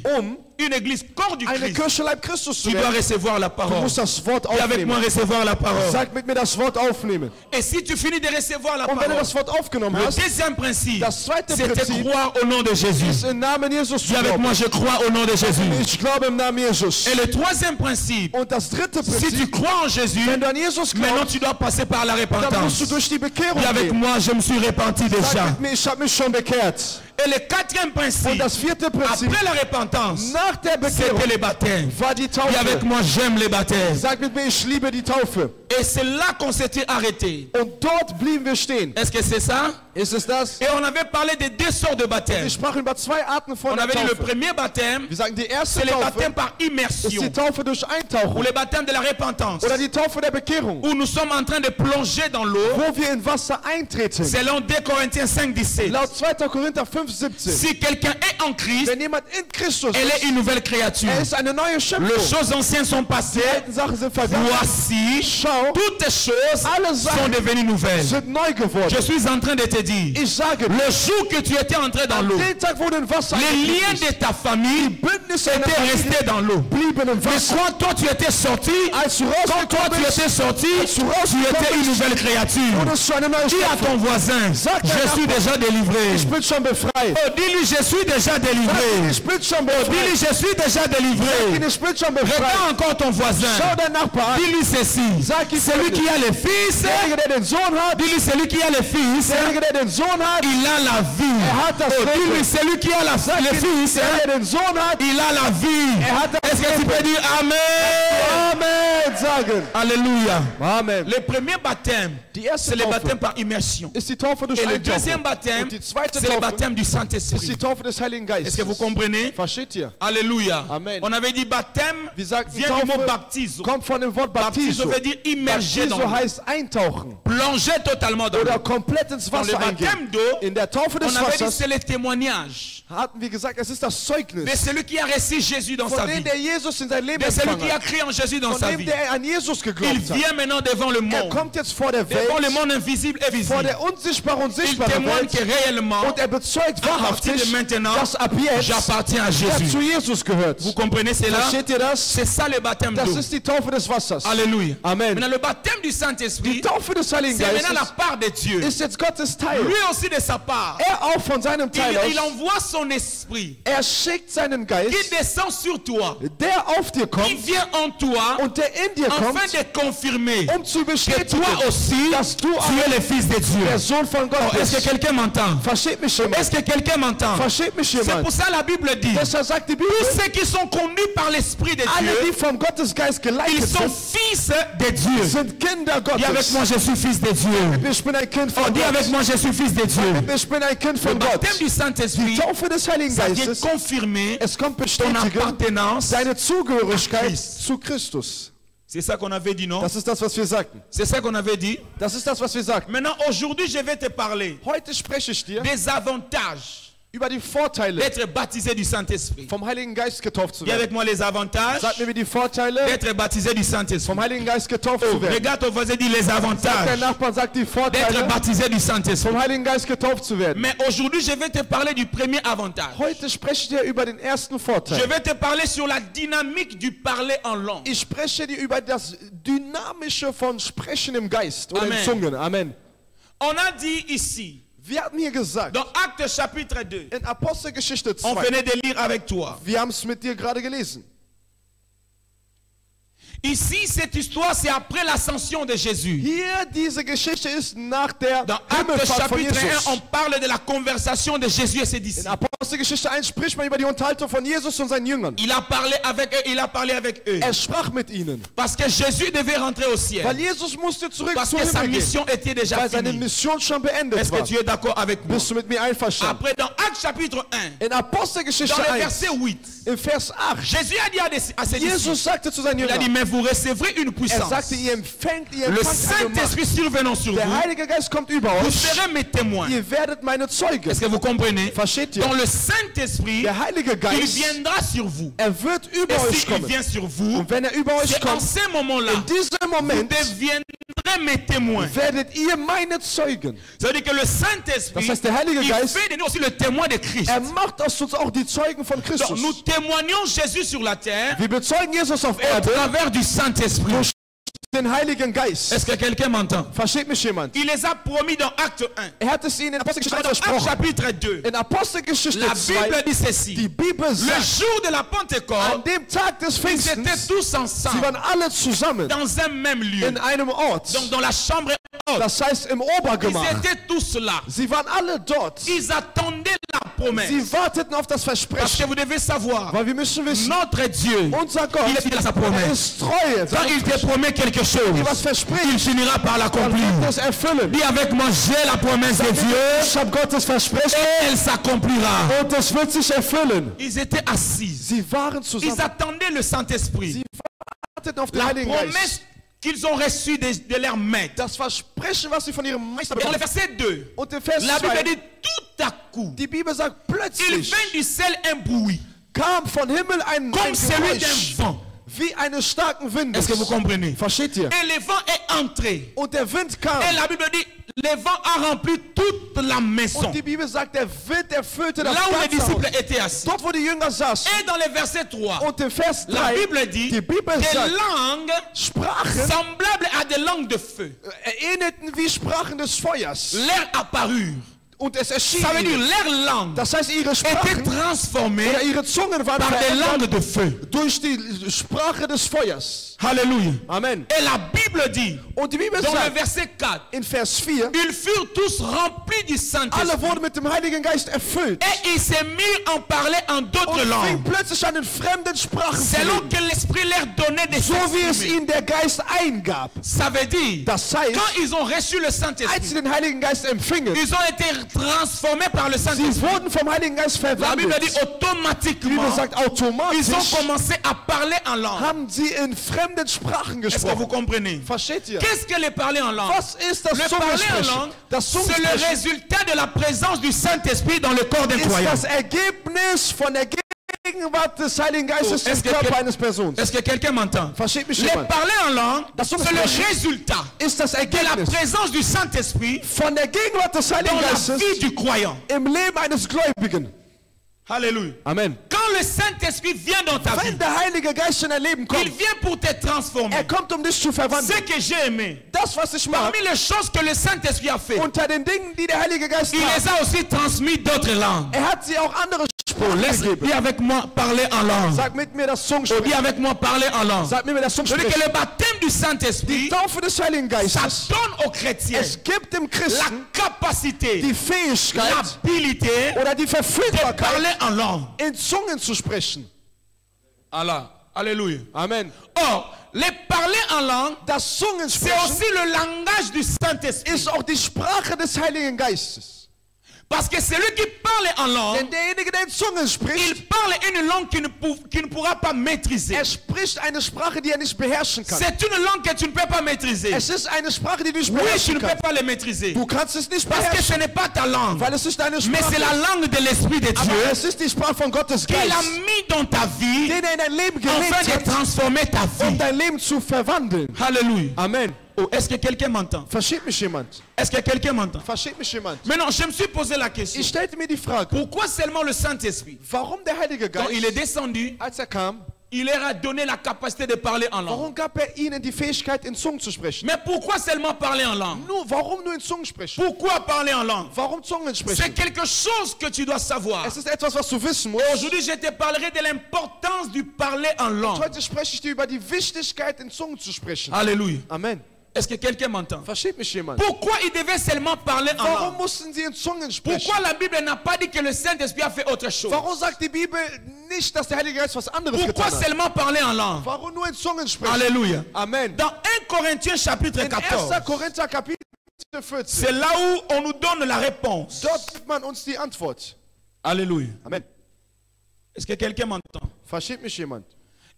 une église corps du
eine
Christ,
Kirche Leib Christus zu
tu dois
werden,
recevoir la
du
parole.
musst das Wort
Et avec moi
aufnehmen.
recevoir la parole.
Sag mit mir das Wort aufnehmen.
Et si tu finis de recevoir la
Und wenn du
parole,
das Wort aufgenommen
le
hast,
deuxième principe,
das zweite
c'est de
Prinzip
croire au nom de Jésus.
ist im Namen Jesus zu
Dis avec
glauben.
moi, je crois au nom de Jésus.
Ich glaube im Namen Jesus.
Et le troisième principe,
Und das dritte
si
Prinzip,
tu crois en Jésus,
wenn du an Jesus
maintenant
glaubst,
tu dois passer par la
dann musst du
repentance.
durch die Bekehrung
Dis avec
gehen.
moi, je me suis repenti
Sag
déjà.
mit mir, ich habe mich schon bekehrt.
Et le quatrième
Und
principe,
das vierte Prinzip,
après la repentance,
nach der Bekehrung,
c'était le baptême.
war die
Dis avec
Taufe.
moi, j'aime les baptêmes.
Sag mit mir, ich liebe die Taufe.
Et c'est là qu'on s'était arrêté.
Und dort blieben wir stehen.
Est-ce que c'est ça?
Ist es das?
Et on avait parlé de deux sortes de baptêmes.
Wir sprachen über zwei Arten von
On
der
avait dit le
Taufe.
premier baptême,
Wir sagen, die erste
c'est le
Taufe
baptême par
ist
immersion.
die Taufe durch
Ou
Eintauchen.
le baptême de la repentance.
Oder die Taufe der Bekehrung,
Où nous sommes en train de plonger dans l'eau.
wo wir in Wasser eintreten.
Selon 2 Corinthiens 5, 17.
Laut 2. Korinther 5, 17.
Si quelqu'un est en Christ,
Wenn jemand in Christus
elle est
ist,
une nouvelle créature.
ist eine neue
Les
Schöpfung.
choses anciennes sont passées.
Die alten Sachen sind vergangen.
Voici,
Schau,
toutes choses
alle
sont
Sachen
devenues nouvelles.
sind neu geworden.
Je suis en train de te dire,
Ich sage,
le jour que tu étais entré dans l'eau,
den Tag, wo du in Wasser
les liens
eingestiegen
de ta famille
Bündnisse deiner
étaient
Familie
restés dans l'eau.
blieben im
Mais
Wasser.
quand toi tu étais sorti,
Als du
quand toi
rausgekommen
tu
bist,
étais sorti,
als du
tu
rausgekommen
étais une
bist,
nouvelle créature.
wurdest du eine neue
Dis à
Schöpfung.
ton voisin,
Sag deinem
je suis
Nachbarn,
déjà délivré.
Ich bin schon befreit.
Oh, dis-lui, je suis déjà délivré.
Ich bin schon
Dis-lui,
befreit.
je suis déjà délivré.
Ich bin schon befreit.
Regarde encore ton voisin.
Schau deinen Nachbarn an.
Dis-lui ceci.
Sag ihm
Celui qui a les fils,
Derjenige, der den Sohn hat,
dis-lui, celui qui a les fils,
derjenige, der den Sohn hat,
il a la vie.
hat das
Oh, dis-lui,
Leben.
celui qui a les fils,
Der den Sohn hat,
il a la vie.
hat das
Est-ce que tu peux dire Amen?
Amen sagen.
Alléluia.
Amen.
Le premier baptême,
Die erste
c'est le
Taufe
baptême par immersion.
ist die Taufe durch
Et le
Eintaufe.
deuxième baptême,
Und die zweite
c'est le
Taufe
baptême du
ist die
Saint-Esprit.
Taufe des Heiligen
Est-ce que vous
Geistes.
comprenez?
Versteht ihr?
Alléluia.
Amen.
On avait dit baptême
Wir sagten,
vient du mot
Taufe
baptizo.
kommt von dem Wort
Baptizo
Baptizo.
veut dire immerger dans
Baptizo
l'eau.
heißt eintauchen
Plonger totalement dans
oder
l'eau.
komplett ins
Dans le
Wasser
baptême
eingehen.
d'eau,
In der Taufe des
on avait dit
Wassers
c'est le témoignage
hatten wir gesagt, es ist das
de
Zeugnis
celui qui a reçu Jésus dans sa
von
vie.
dem, der Jesus in sein Leben
De celui qui
empfangen
a
hat.
cru en Jésus dans
Von
sa
dem,
vie.
der an Jesus
Il
geglaubt hat.
vient maintenant devant le monde.
Kommt jetzt vor der
Devant le
Welt,
monde invisible et
vor
visible.
der unsichtbaren und
Il
sichtbaren
témoigne que
Welt
réellement,
und bezeugt
à partir de
wahrhaftig,
maintenant,
dass ab jetzt
j'appartiens à
er
Jésus.
zu Jesus gehört.
Vous comprenez cela?
Versteht ihr das?
C'est ça le baptême
Das
d'eau.
ist die Taufe des Wassers.
Alléluia.
Amen.
Maintenant, le baptême du
Die
Saint-Esprit,
Taufe des Heiligen
c'est maintenant la
Geistes
part de Dieu.
ist jetzt Gottes Teil.
Lui aussi de sa part.
Er auch von seinem Teil
Il
aus.
envoie son esprit
Er schickt seinen
qui
Geist,
descend sur toi,
der auf dir
qui
kommt
vient en toi,
und der in dir
afin
kommt,
de confirmer
zu
que
bestätigen,
toi aussi,
dass du
tu es le fils de Dieu.
der Sohn von Gott
Oh, est-ce que
bist.
quelqu'un m'entend?
Versteht mich jemand?
Est-ce que quelqu'un m'entend?
Versteht mich
C'est
jemand?
pour ça la Bible dit,
Deshalb sagt die Bibel,
tous ceux qui sont conduits par l'Esprit de
alle,
Dieu,
die vom Gottesgeist
ils
geleitet
sont
sind,
fils de Dieu.
sind Kinder
Dis avec
Gottes.
moi, je suis fils de Dieu.
Ich bin ein Kind
Oh,
von
dis avec
Gott.
moi, je suis fils de Dieu.
Ich bin ein Kind
Le
von Gott.
baptême du
Die
Saint-Esprit,
Taufe des Heiligen
ça vient
Geistes,
confirmer
es kommt
ton
bestätigen
appartenance.
deine Zugehörigkeit
Christ.
zu Christus.
C'est ça qu'on avait dit, non?
Das ist das, was wir sagten.
C'est ça qu'on avait dit.
Das ist das, was wir sagten.
Maintenant, aujourd'hui, je vais te parler
Heute spreche ich dir
des avantages
über die Vorteile
d'être baptisé du Saint-Esprit.
vom Heiligen Geist getauft zu
Dis
werden.
avec moi les avantages
Sag mir, wie die Vorteile
d'être baptisé du Saint-Esprit.
vom Heiligen Geist getauft zu werden.
Regarde ton voisin, dis les
Der
avantages
Nachbarn sagt die
d'être
Vorteile
baptisé du Saint-Esprit.
vom Heiligen Geist getauft zu werden.
Mais aujourd'hui, je vais te parler du premier avantage.
Heute spreche ich dir über den ersten
Je
Vorteil.
vais te parler sur la dynamique du parler en langue.
Ich spreche dir über das Dynamische von Sprechen im Geist oder
Amen.
in Zungen. Amen.
On a dit ici,
Wir hatten hier gesagt,
dans Actes chapitre 2,
in Apostelgeschichte
on
2,
venait de lire avec toi.
wir haben es mit dir gerade gelesen.
Ici, cette histoire, c'est après l'ascension de Jésus.
Hier, diese Geschichte ist nach der
Dans Actes
Himmelfahrt von
chapitre 1,
Jesus.
on parle de la conversation de Jésus et ses
In
disciples.
Apostelgeschichte 1 spricht man über die Unterhaltung von Jesus und seinen Jüngern.
Il a parlé avec eux.
Er sprach mit ihnen,
Parce que Jésus devait rentrer au ciel.
weil Jesus musste zurück
Parce
zum
que sa
Himmel gehen,
mission était déjà
weil seine
finie.
Mission schon beendet
Est-ce que
war.
tu es d'accord avec moi?
Bist du mit mir einverstanden?
Après, dans Actes chapitre 1,
In
dans
Apostelgeschichte
le
1,
verset 8,
im Vers 8,
Jésus a dit à ses disciples,
Jesus sagte zu seinen
il a dit,
Jüngern,
mais vous recevrez une
er
puissance.
sagte, ihr empfangt
Le
eine Macht.
Saint-Esprit survenant sur
Der
vous,
Heilige Geist kommt über
vous
euch.
serez mes témoins.
Ihr werdet meine Zeugen.
Est-ce que vous comprenez?
Versteht ihr?
Dans le Saint-Esprit,
Der Heilige
il
Geist,
viendra sur vous.
er wird über
Et
euch
s'il
kommen.
vient sur vous,
Und wenn er über euch
c'est en
kommt,
ce moment-là,
in diesem
vous
Moment
deviendrez mes témoins.
werdet ihr meine Zeugen.
Ça veut dire que le Saint-Esprit,
Das heißt, der Heilige
il
Geist,
fait de nous aussi le témoin de Christ.
er macht aus uns auch die Zeugen von
Donc,
Christus.
nous témoignons Jésus sur la terre
Wir bezeugen Jesus auf
au
Erde
travers du Saint-Esprit.
durch den Heiligen Geist.
Est-ce que quelqu'un m'entend?
Versteht mich jemand?
Il les a promis dans Acte 1.
Er hat es ihnen in Apostelgeschichte 1
Dans Acte
versprochen.
chapitre 2,
In Apostelgeschichte
la
2,
Bible dit
die
ceci.
Bibel
Le
sagt,
jour de la
an
Pentecôte,
dem Tag des
ils étaient
Pfingstens,
tous
sie
ensemble
waren alle zusammen
dans un même lieu.
in einem Ort.
Donc dans la chambre haute,
Das heißt im
ils
Obergemach.
étaient tous là.
Sie waren alle dort.
Ils attendaient la promesse.
Sie warteten auf das
Parce que
Versprechen.
vous devez savoir,
Weil wir müssen wissen,
notre Dieu,
unser Gott,
il est fidèle à sa
er
promesse.
ist treu.
Quand il te promet quelque
Was
chose,
verspricht,
il finira par
dann
l'accomplir.
wird es erfüllen.
Dis avec moi, j'ai la promesse de Dieu
Ich habe Gottes Versprechen
et elle s'accomplira.
und es wird sich erfüllen.
Ils étaient assis.
Sie waren
Ils
zusammen.
attendaient le Saint-Esprit.
Sie warteten auf den
La
Heiligen Geist.
promesse qu'ils ont reçue de leur maître.
Das Versprechen, was sie von ihrem Meister
Et dans le
bekommen.
verset 2,
Und im Vers
la Bible
2,
dit tout à coup,
die Bibel sagt,
il
plötzlich
vint du ciel un bruit,
kam von Himmel ein
comme celui d'un
Geräusch,
vent.
wie eines starken Windes.
Est-ce que vous comprenez?
Versteht ihr?
Et le vent est entré.
Und der Wind kam.
Et la Bible dit, le vent a rempli toute la maison.
Und die Bibel sagt, der Wind erfüllte das
Là où les
ganze
disciples
Haus.
étaient assis.
Dort, wo die Jünger saßen.
Et dans le verset 3,
Und im Vers
la
3,
Bible dit
die Bibel
des
sagt,
langues
Sprachen
semblables à des langues de feu
erinnerten wie Sprachen des Feuers.
leur apparurent.
Und es erschien
Ça veut dire
ihnen.
leur langue
Das heißt, ihre
était
Sprachen
transformée
oder ihre Zungen waren
par des
verändert
langues de feu.
durch die Sprache des Feuers.
Alléluia.
Amen.
Et la Bible dit,
Und die Bibel
dans le
sagt
verset 4,
in Vers 4,
ils furent tous remplis du
alle
Saint-Esprit.
wurden mit dem Heiligen Geist erfüllt.
Et ils se mirent en parler en d'autres
Und fing
langues,
plötzlich an, in fremden Sprachen zu
selon
reden.
que l'Esprit leur donnait des
So wie es
s'exprimer.
ihnen der Geist eingab.
Ça veut dire,
Das heißt,
quand ils ont reçu le
als
Saint-Esprit,
sie den Heiligen Geist empfingen,
ils ont été transformés par le
sie
Saint-Esprit.
wurden vom Heiligen Geist
La Bible dit
verwandelt. Die
automatiquement,
Bibel sagt,
ils
automatisch
ont commencé à parler en langue.
haben sie in fremden Sprachen
Est-ce que vous
gesprochen.
comprenez?
Versteht ihr?
Qu'est-ce que le parler en langue?
Was ist das
Le parler en
Zungensprechen?
langue,
Das
c'est le
Zungensprechen
résultat de la présence du Saint-Esprit dans le corps d'un
ist
croyant.
das Ergebnis von der Gegenwart des Heiligen Geistes
Oh,
im
est-ce que
Körper
quel-
eines Personen.
Est-ce que quelqu'un m'entend?
Versteht mich
Le
jemand?
parler en langue,
Das
c'est le
Zungensprechen
résultat
ist das
de la
Ergebnis
présence du Saint-Esprit
von der Gegenwart des
dans
Heiligen
la
Geistes
vie du croyant.
im Leben eines Gläubigen.
Alléluia.
Amen.
Quand le Saint-Esprit vient dans ta vie,
Wenn der Heilige Geist in dein Leben
il
kommt,
vient pour te transformer.
kommt, um dich zu
Ce
verwandeln.
que j'ai aimé,
Das, was ich mag,
parmi les choses que le Saint-Esprit a fait,
unter den Dingen, die der Heilige Geist
il les
hat,
a aussi transmis d'autres langues.
hat sie auch andere Sprachen
Laisse,
gegeben.
dis avec moi parler en langue.
Sag mit mir das
Dis
Zungensprechen.
avec moi parler en langue.
Sag mit mir das
Je dis que
Zungensprechen.
le baptême du
Die
Saint-Esprit,
Taufe des Heiligen
ça
Geistes,
donne aux chrétiens
es gibt dem
la
Christen
capacité,
die Fähigkeit
l'habilité
oder die
de parler
Verfügbarkeit,
en langue.
in Zungen zu sprechen.
Allah. Alléluia.
Amen.
Or, le parler en langue,
Das
c'est
Zungensprechen
aussi le langage du Saint-Esprit.
ist auch die Sprache des Heiligen Geistes.
Parce que celui qui parle en
Denn
langue,
derjenige, der in Zungen
il
spricht,
parle une langue qu'il ne pourra pas maîtriser.
spricht eine Sprache, die nicht beherrschen kann.
C'est une langue que tu ne peux pas maîtriser.
Es ist eine Sprache, die du nicht
Oui, tu
beherrschen
ne peux
kannst.
pas le maîtriser.
Du kannst es nicht
Parce que
beherrschen,
ce n'est pas ta langue.
weil es nicht deine
Mais
Sprache
c'est la
ist.
langue de l'Esprit de
Aber
Dieu
es ist die Sprache von Gottes
qu'il a
Geist,
mis dans ta vie
den er in dein Leben
afin
gelegt
de
hat,
transformer ta
um
vie.
dein Leben zu verwandeln.
Alléluia.
Amen.
Oh, est-ce que quelqu'un m'entend?
Versteht mich jemand?
Est-ce que quelqu'un m'entend?
Versteht mich jemand?
Maintenant, je me suis posé la question.
Ich stellte mir die Frage,
Pourquoi seulement le Saint-Esprit,
warum der Heilige
quand il est
Geist,
descendu,
als kam,
il leur a donné la capacité de parler en langue?
warum gab ihnen die Fähigkeit, in Zungen zu sprechen?
Mais pourquoi seulement parler en langue?
Warum nur in Zungen sprechen?
Pourquoi parler en langue?
Warum Zungen
C'est
sprechen?
quelque chose que tu dois savoir.
Es ist etwas, was du wissen musst.
Aujourd'hui, je te parlerai de l'importance du parler en langue.
Heute spreche ich dir über die Wichtigkeit, in Zungen zu sprechen.
Alléluia.
Amen.
Est-ce que quelqu'un m'entend?
Versteht mich jemand?
Pourquoi ils devaient seulement parler en
Warum
langue?
mussten sie in Zungen sprechen?
Pourquoi la Bible n'a pas dit que le Saint-Esprit a fait autre chose?
Warum sagt die Bibel nicht, dass der Heilige Geist was anderes
Pourquoi
getan hat?
seulement parler en langue?
Warum nur in Zungen sprechen?
Alléluia.
Amen.
Dans 1 Corinthiens chapitre
In
14,
1. Korinther Kapitel 14,
c'est là où on nous donne la réponse.
dort gibt man uns die Antwort.
Alléluia.
Amen.
Est-ce que quelqu'un m'entend?
Versteht mich jemand?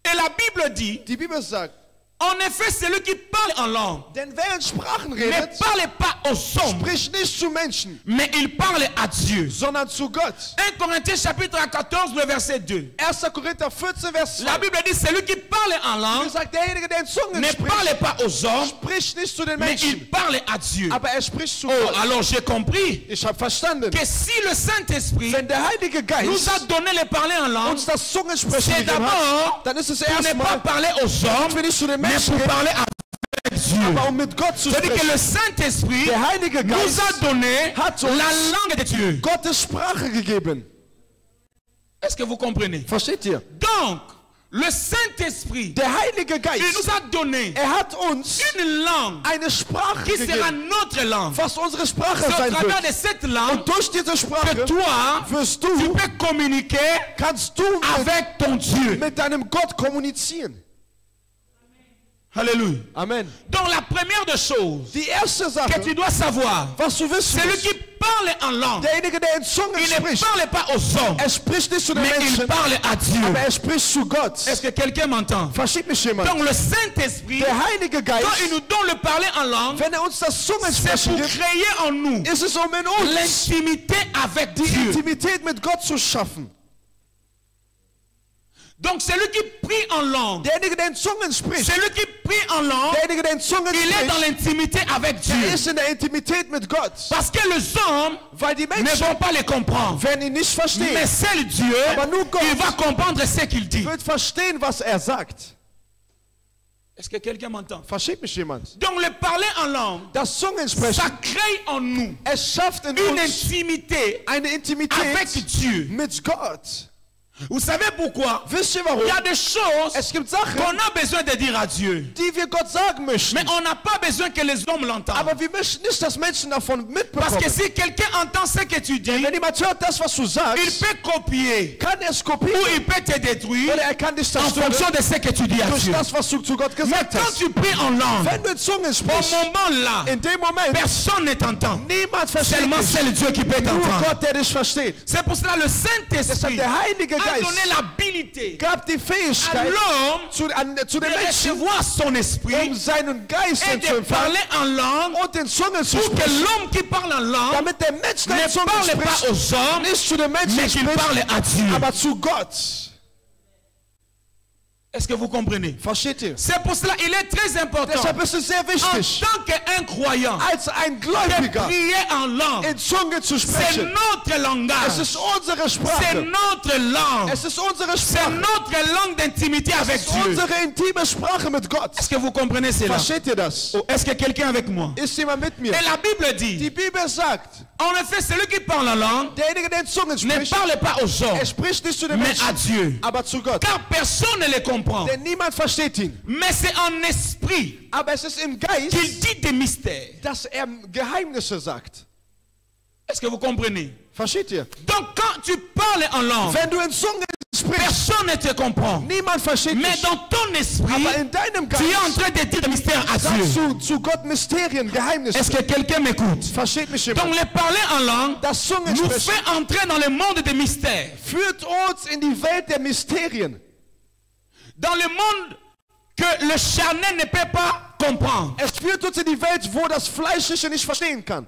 Et la Bible dit,
Die Bibel sagt,
en effet, celui qui parle en langue
denn wer in Sprachen
ne
redet,
parle pas aux hommes,
spricht nicht zu Menschen,
mais il parle à Dieu.
sondern zu Gott.
1 Corinthiens chapitre 14, le verset 2.
1. Korinther 14, Vers 2.
La Bible dit, celui qui parle en
Die
langue
sagt, derjenige, der in Zungen
ne
spricht,
parle pas aux hommes,
spricht nicht zu den
mais il
Menschen,
parle à Dieu.
aber spricht zu
Oh,
Gott.
alors j'ai compris
Ich habe verstanden,
que si le Saint-Esprit
wenn der Heilige
nous a
Geist
donné le parler en langue,
uns das Zungensprechen
c'est
gegeben hat,
d'abord
dann ist es
pour ne pas
erstmal,
parler aux hommes,
wir nicht zu den
mais
Menschen
pour
reden,
parler avec Dieu.
aber um mit Gott zu
C'est-à-dire que
sprechen.
le Saint-Esprit
Der Heilige
nous
Geist
a donné
hat uns
la langue de Dieu.
Gottes Sprache gegeben.
Est-ce que vous comprenez?
Versteht ihr?
Donc, le Saint-Esprit,
Der Heilige
il
Geist,
nous a donné
hat uns
une langue
eine Sprache
qui sera
gegeben,
notre langue.
was unsere Sprache
C'est au
sein
travers
wird.
de cette langue
Und durch diese
que
Sprache
toi,
wirst
tu
du,
peux communiquer
kannst du
avec ton Dieu.
mit deinem Gott kommunizieren.
Alléluia.
Amen.
Donc la première des choses
Die erste
que
Sache,
tu dois savoir,
was du wissen
celui
musst,
qui parle en langue,
derjenige, der in Zungen
il ne
spricht,
parle pas aux hommes,
spricht nicht zu den
mais il
Menschen,
parle à Dieu.
aber spricht zu Gott.
Est-ce que quelqu'un m'entend?
Versteht mich jemand?
Donc le Saint-Esprit,
Der Heilige
quand
Geist,
il nous donne le parler en langue,
wenn uns das
c'est
Zungensprechen
pour
gibt,
créer en nous
ist es, um in uns
l'intimité avec
die
Dieu.
Intimität mit Gott zu schaffen.
Donc celui qui prie en langue,
Derjenige, der in Zungen spricht,
celui qui prie en langue,
derjenige, der in Zungen
il est dans
spricht,
l'intimité avec Dieu.
der ist in der Intimität mit Gott.
Parce que les hommes
Weil die
ne
Menschen
vont pas les comprendre.
werden ihn nicht verstehen.
Mais seul Dieu,
Aber nur Gott
il va comprendre ce qu'il dit.
wird verstehen, was sagt.
Est-ce que quelqu'un m'entend?
Versteht mich jemand?
Donc le parler en langue,
Das Zungensprechen,
ça crée en nous
es schafft in
une
uns
intimité
eine
avec
Intimität
Dieu.
mit Gott.
Vous savez pourquoi?
Wisst ihr warum?
Il y a des choses
Es gibt Sachen,
qu'on a besoin de dire à Dieu.
die wir Gott sagen möchten.
Mais on n'a pas besoin que les hommes l'entendent.
Aber wir möchten nicht, dass Menschen davon
Parce que
mitbekommen.
si quelqu'un entend ce que tu dis,
Wenn jemand hört das, was du
il
sagst,
peut copier
kann er es
ou
kopieren
il peut te détruire
oder kann dich
en fonction
zerstören
de ce que tu dis à
durch
Dieu.
das, was du zu Gott
Mais
gesagt
quand
hast.
tu pries en langue,
Wenn du in Zungen
au
sprichst,
moment-là,
in dem Moment,
personne ne t'entend.
niemand versteht
Seulement
dich.
c'est le Dieu qui peut
Nur
t'entendre.
Gott, der dich versteht.
C'est pour cela le
Deshalb
Saint-Esprit
der Heilige
a
Geist
donné l'habilité
gab die
à
Fähigkeit
l'homme
zu
de
den Menschen,
recevoir son esprit
seinen Geist
et de
zu empfangen
parler en langue
und in Zungen zu
pour que
sprechen,
l'homme qui parle en langue
damit der Mensch
ne
in Zungen
parle pas
spricht,
aux hommes,
nicht zu den Menschen
mais qu'il parle
spricht,
à Dieu.
aber zu Gott.
Est-ce que vous comprenez?
Versteht ihr?
C'est pour cela qu'il est très important
Deshalb ist es sehr
en
wichtig,
tant qu'un croyant
als ein
de
Gläubiger
prier en langue.
in Zungen zu
C'est
sprechen.
notre
Es
langage.
ist unsere
C'est
Sprache.
notre langue.
Es ist unsere
C'est
Sprache.
notre langue d'intimité avec
Es ist
Dieu.
unsere intime Sprache mit Gott.
Est-ce que vous comprenez cela?
Versteht ihr das?
Est-ce que quelqu'un avec moi?
Ist jemand mit mir?
Et la Bible dit,
Die Bibel sagt,
en effet, celui qui parle en langue
derjenige, der in Zungen
ne
spricht,
parle pas aux hommes,
er spricht nicht zu den
mais
Menschen,
à Dieu.
aber zu Gott.
Car personne ne les comprend.
Denn niemand versteht ihn.
Mais c'est en esprit
Aber es ist im
qu'il
Geist,
dit des mystères.
dass er Geheimnisse sagt.
Est-ce que vous comprenez?
Versteht ihr?
Donc quand tu parles en langue,
Wenn du in Zungen sprichst,
personne ne te comprend.
niemand versteht
Mais
dich.
dans ton esprit,
Aber in deinem
tu es en
Geist
train de dire des mystères à
sagst
Dieu.
du zu Gott Mysterien, Geheimnisse.
Est-ce que quelqu'un m'écoute?
Versteht mich
Donc
jemand?
le parler en langue
Das
nous
Zungensprechen
fait entrer dans le monde des mystères.
führt uns in die Welt der Mysterien.
Dans le monde que le charnel ne peut pas comprendre.
Es führt uns in die Welt, wo das Fleischliche nicht verstehen kann.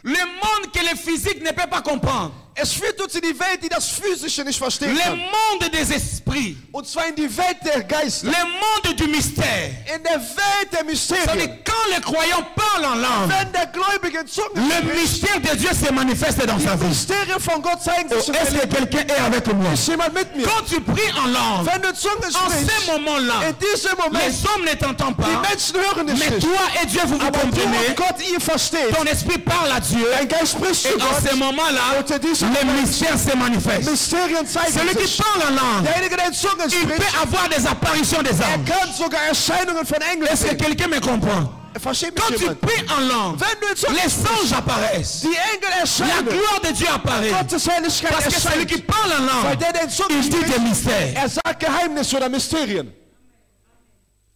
Le monde que le physique ne peut pas comprendre.
Es führt uns in die Welt, die das Physische nicht verstehen
Le
kann.
monde des esprits.
Und zwar in die Welt der Geister.
Le monde du mystère.
In der Welt der
C'est-à-dire
Mysterien.
quand le croyant parle en langue,
Wenn der Gläubige in Zungen
le
spricht,
mystère de Dieu se manifeste dans sa
die
vie.
Mysterien von Gott zeigen sich in
Est-ce
der
que
Leben.
quelqu'un est avec moi?
Ist jemand mit mir?
Quand tu pries en langue,
Wenn du in Zungen
en ce
sprichst,
moment-là,
in diesem Moment,
les hommes ne t'entendent
die
pas,
Menschen hören dich
mais
nicht.
toi et Dieu, vous vous
Aber du
comprenez.
und Gott, ihr versteht.
Ton esprit parle à Dieu.
Dein Geist spricht
Et
zu
en ce
Gott.
moment-là,
Unter diesem
les
Moment
mystères se manifestent.
Mysterien zeigen
Celui qui
sich.
parle en langue,
Derjenige, der in Zungen
il peut
spricht,
avoir des apparitions des anges.
kann sogar Erscheinungen von Engeln
Est-ce que
sehen.
quelqu'un me comprend?
Versteht
Quand
mich
tu
jemand?
pries en langue,
Wenn du in Zungen
les
sprichst,
anges apparaissent.
die Engel
La
erscheinen.
gloire de Dieu apparaît.
Gottes Herrlichkeit
Parce que celui qui
erscheint.
parle en
Weil
langue,
der in Zungen
il dit des
spricht,
mystères.
er sagt Geheimnisse oder Mysterien.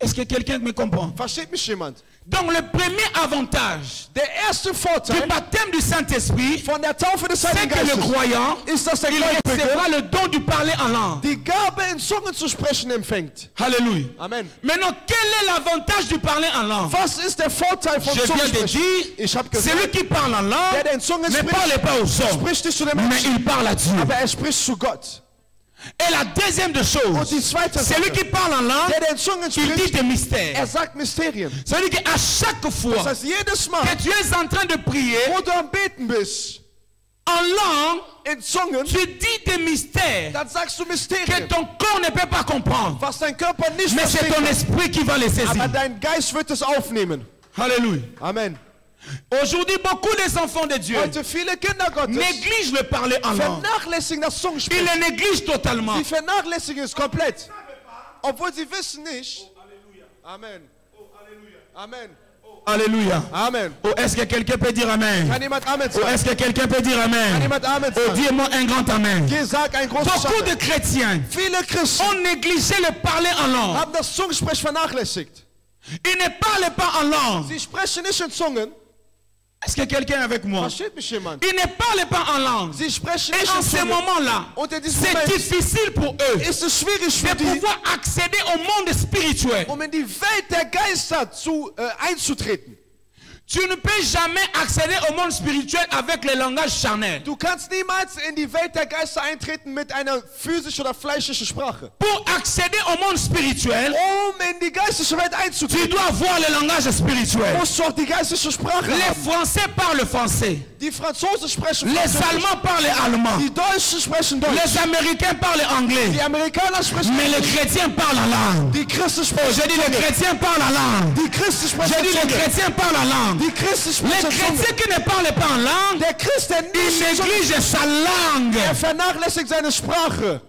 Est-ce que quelqu'un me comprend?
Versteht mich jemand?
Donc le premier avantage
Der erste
du
Vorteil
baptême du Saint-Esprit,
von der Taufe des
c'est
Heiligen
que le
Geistes
croyant,
ist, dass der
il
Gläubige
recevra le don du parler en langue.
die Gabe in Zungen zu sprechen empfängt.
Alléluia.
Amen.
Maintenant, quel est l'avantage du parler en langue?
Was ist der Vorteil von
Je viens de
Zungensprechen?
dire,
Ich habe
celui
gesagt,
qui parle en
der
langue
in Zungen
ne parle
spricht,
pas aux hommes,
spricht nicht zu den
mais
Menschen,
il parle à Dieu.
aber er spricht zu Gott.
Et la deuxième de
Und
choses,
die zweite
celui
Sache,
qui parle en langue,
der in Zungen
il dit
spricht,
des mystères.
er sagt Mysterien.
C'est-à-dire qu'à chaque
Das
fois
heißt, jedes Mal,
que tu es en train de prier
wo du am Beten bist,
en langue,
in Zungen,
tu dis des mystères
dann sagst du
que
Mysterien,
ton corps ne peut pas comprendre.
was dein Körper nicht
Mais c'est
verstehen
ton
kann.
esprit qui va les saisir.
Aber dein Geist wird es aufnehmen.
Alléluia.
Amen.
Aujourd'hui, beaucoup des enfants de Dieu
Heute viele Kinder Gottes
négligent le parler en langue.
vernachlässigen das
Ils
Zungensprechen.
le négligent totalement.
Sie vernachlässigen es komplett. Obwohl sie wissen nicht. Amen. Amen.
Alléluia.
Amen.
Oh, est-ce que quelqu'un peut dire Amen?
Kann jemand Amen
Oh,
sagen?
est-ce que quelqu'un peut dire
Kann
Amen?
jemand Amen
Oh,
sagen?
dis-moi un grand Amen.
Hier sag ein großes
Beaucoup de
Amen.
chrétiens
Viele Christen
ont négligé le parler en langue.
haben das Zungensprechen vernachlässigt.
Ils ne parlent pas en langue.
Sie sprechen nicht in Zungen.
Est-ce que quelqu'un est avec moi?
Versteht mich jemand?
Ils ne parlent pas en langue.
Sie sprechen
Et
nicht
en
in
ce
Zungen.
moment-là,
Und in diesem
c'est
Moment
difficile pour eux
ist es schwierig für
de
die,
pouvoir accéder au monde spirituel.
um in die Welt der Geister einzutreten.
Tu ne peux jamais accéder au monde spirituel avec le langage charnel.
Du kannst niemals in die Welt der Geister eintreten mit einer physischen oder fleischlichen Sprache.
Pour accéder au monde spirituel,
In die geistliche Welt
tu
einzutreten,
dois avoir le langage spirituel.
musst du auch die geistliche Sprache
Les
haben.
Français parlent français.
Die Franzosen sprechen
Les
Französisch.
Allemands parlent allemand.
Die Deutschen sprechen Deutsch.
Les Américains parlent anglais.
Die Amerikaner sprechen
Mais les
Englisch.
chrétiens parlent la langue.
Die Christen
J'ai
sprechen
dit les
Zunge.
chrétiens parlent la langue.
Die Christen
J'ai
sprechen
dit les
Zunge.
chrétiens parlent la langue.
Die Christen
Les
sprechen Zunge.
chrétiens qui ne parlent pas en langue,
Der Christ, der
il
nicht Zunge,
néglige sa langue.
er vernachlässigt seine Sprache.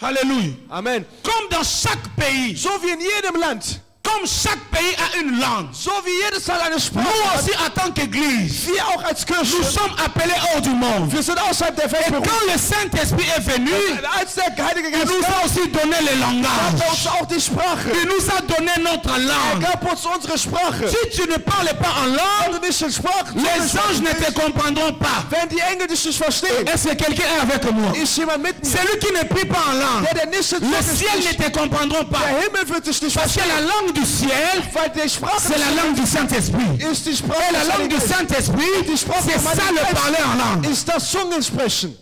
Alléluia.
Amen.
Comme dans chaque pays,
So wie in jedem Land,
comme chaque pays a une langue,
so wie jedes Land eine
nous
Sprache hat,
aussi en tant qu'église,
wir auch als Kirche,
nous sommes appelés hors du monde.
wir sind außerhalb der Welt
Et
berufen.
quand le Saint-Esprit est venu,
Als der Heilige
il
Geist
nous
kam,
a aussi donné le
gab er
langage.
uns auch die Sprache.
Il nous a donné notre
Er
langue.
gab uns unsere Sprache.
Si tu ne parles pas en
Wenn
langue,
du nicht in Sprachen
les anges ne te comprendront pas.
wenn die Engel dich nicht verstehen,
Est-ce que quelqu'un est avec moi?
ist jemand mit mir,
Celui qui ne prie pas en langue,
der nicht in
le
Zunge
ciel ne
spricht,
te comprendront pas.
der Himmel wird dich nicht
Parce que
verstehen,
la langue du ciel,
weil die Sprache
c'est la langue du Saint-Esprit.
ist die
Et
Sprache
la
des
langue du
Heiligen Geistes.
Saint-Esprit, c'est ça le parler en langue.
Ist das Zungensprechen.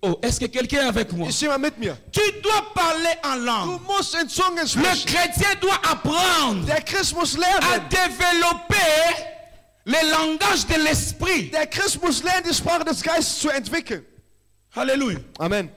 Oh, est-ce que quelqu'un est avec moi?
Ist jemand mit mir?
Tu dois parler en
Du
langue.
musst in Zungen
Le
sprechen.
chrétien doit apprendre
Der Christ muss
à
lernen.
développer le langage de l'esprit.
Der Christ muss lernen, die Sprache des Geistes zu entwickeln.
Alléluia.
Amen.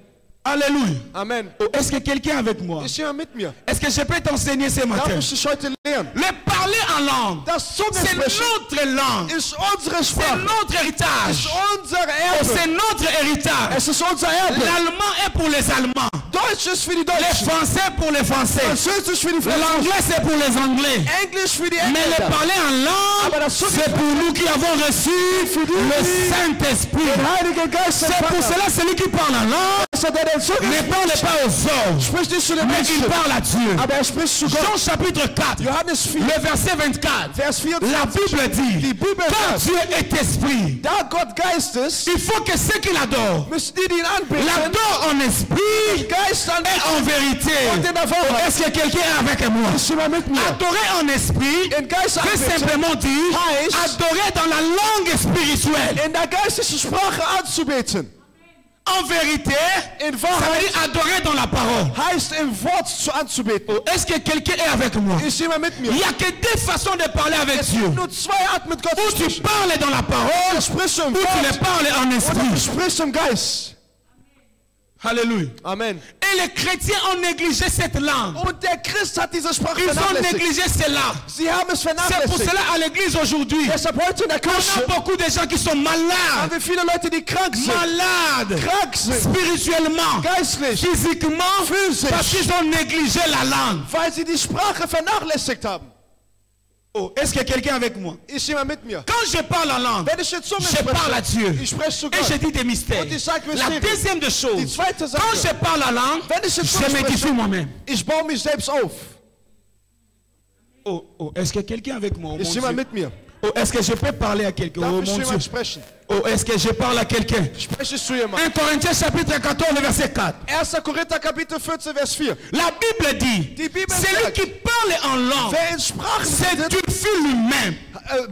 Alléluia.
Amen.
Oh, est-ce que quelqu'un est avec moi?
Ist jemand mit mir?
Est-ce que je peux t'enseigner ce
Darf
matin?
ich dich heute lehren?
Le parler en langue,
Das
c'est
Zungensprechen
notre langue.
ist unsere
C'est
Sprache.
notre héritage.
Ist unser
Oh, c'est
Erbe.
notre héritage.
Es ist unser Erbe.
L'allemand est pour les Allemands.
Deutsch ist für die
Les
Deutschen.
français pour les français.
Französisch für die Franzosen.
L'anglais c'est pour les anglais.
Englisch für die
Mais le
Engländer.
parler en langue, c'est pour nous qui avons reçu le Saint-Esprit.
Den Heiligen Geist
C'est pour
empfangen.
cela celui qui parle en langue
Der den Zungen
ne parle pas aux hommes,
spricht nicht zu den
mais il
Menschen,
parle à Dieu.
aber er spricht zu Gott.
Jean chapitre 4,
Johannes 4,
le verset 24.
Vers 24.
La Bible dit,
Die Bibel
quand
sagt,
Dieu est esprit,
da Gott Geist ist,
il faut que ceux qui l'adorent
müssen die ihn anbeten,
l'adorent en esprit
Geist
et
anbeten
en vérité.
und in der Wahrheit.
Est-ce que quelqu'un est avec moi?
Ist jemand mit mir?
Adorer en esprit
In Geist
veut
anbeten,
simplement dire
heißt,
adorer dans la langue spirituelle.
in der geistlichen Sprache anzubeten.
En vérité,
In
ça veut
Wahrheit
dire adorer dans la parole.
heißt im Wort zu anzubeten.
Est-ce que quelqu'un est avec moi?
Ist jemand mit mir?
Il n'y a que deux façons de parler avec Dieu.
Nur zwei Arten mit Gott
Ou
zu
tu
sprechen.
parles dans la parole,
Du sprichst im
ou tu
Wort
le parles en
oder du
esprit.
sprichst im Geist.
Alléluia.
Amen.
Et les chrétiens ont négligé cette langue.
Und der Christ hat diese Sprache
Ils ont
vernachlässigt.
négligé cela.
Sie haben es
C'est pour
vernachlässigt.
cela à l'église aujourd'hui,
Deshalb heute in der
on a
Kirche
beaucoup de gens qui sont
haben
malades.
wir viele Leute, die krank sind.
Malades.
Krank sind.
Spirituellement,
Geistlich.
physiquement,
Physisch.
parce qu'ils ont négligé la langue.
Weil sie die Sprache vernachlässigt haben.
Oh, est-ce que quelqu'un est avec moi?
Ist jemand mit mir?
Quand je parle en langue,
Wenn ich in Zungen
je parle à
spreche,
Dieu.
ich spreche zu
Et je
Gott.
dis des mystères.
Und ich sage
La
Mysterien.
deuxième des
Die
choses,
zweite Sache,
quand je parle en langue,
wenn ich in
je
Zungen
m'édifie
spreche,
moi-même.
ich baue mich selbst auf.
Oh, oh, est-ce que quelqu'un est avec moi? Oh, mon
Ist jemand
Dieu.
mit mir?
Oh, est-ce que je peux parler à quelqu'un?
Darf
Oh,
ich
mon
zu
Dieu.
jemand sprechen?
Oh, est-ce que je parle à quelqu'un?
Spreche ich zu jemandem?
1 Corinthiens chapitre 14, verset 4.
1. Korinther Kapitel 14, Vers 4.
La Bible dit,
Die Bibel
celui
sagt,
qui parle en langue
wer in Sprachen
s'édifie lui-même.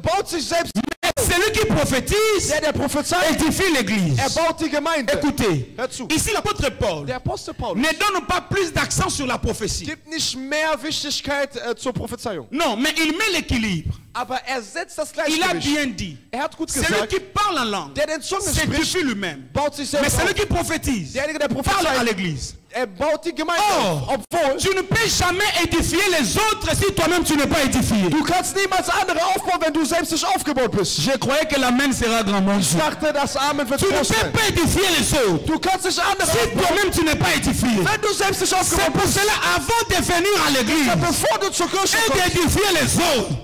baut sich selbst,
Celui qui prophétise
der prophezeit,
édifie l'église.
baut die Gemeinde.
Écoutez,
Hör zu.
ici l'apôtre Paul
Der Apostel Paulus
ne donne pas plus d'accent sur la prophétie.
gibt nicht mehr Wichtigkeit zur Prophezeiung.
Non, mais il met l'équilibre.
Aber setzt das
Il a
Gleichgewicht.
bien dit.
Hat gut
Celui
gesagt,
qui parle en langue
der den Zungen spricht,
s'édifie lui-même.
baut sich
Mais
selbst
celui
auf.
qui prophétise
Derjenige, der
parle à
prophezeit,
l'église.
baut die Gemeinde
Oh.
auf. Obwohl,
Tu ne peux jamais édifier les autres si toi-même tu n'es pas édifié.
du kannst niemals andere aufbauen, wenn du selbst nicht aufgebaut bist.
Je croyais que l'amen sera grand mon
Ich
Dieu.
dachte, das Amen wird
Tu ne
groß
peux
sein.
pas édifier les autres
Du kannst nicht andere
si
aufbauen,
toi-même tu n'es pas édifié.
wenn du selbst nicht
C'est
aufgebaut
pour
bist.
cela, avant de venir à l'église
Bevor du zur Kirche
et
kommst
d'édifier les autres,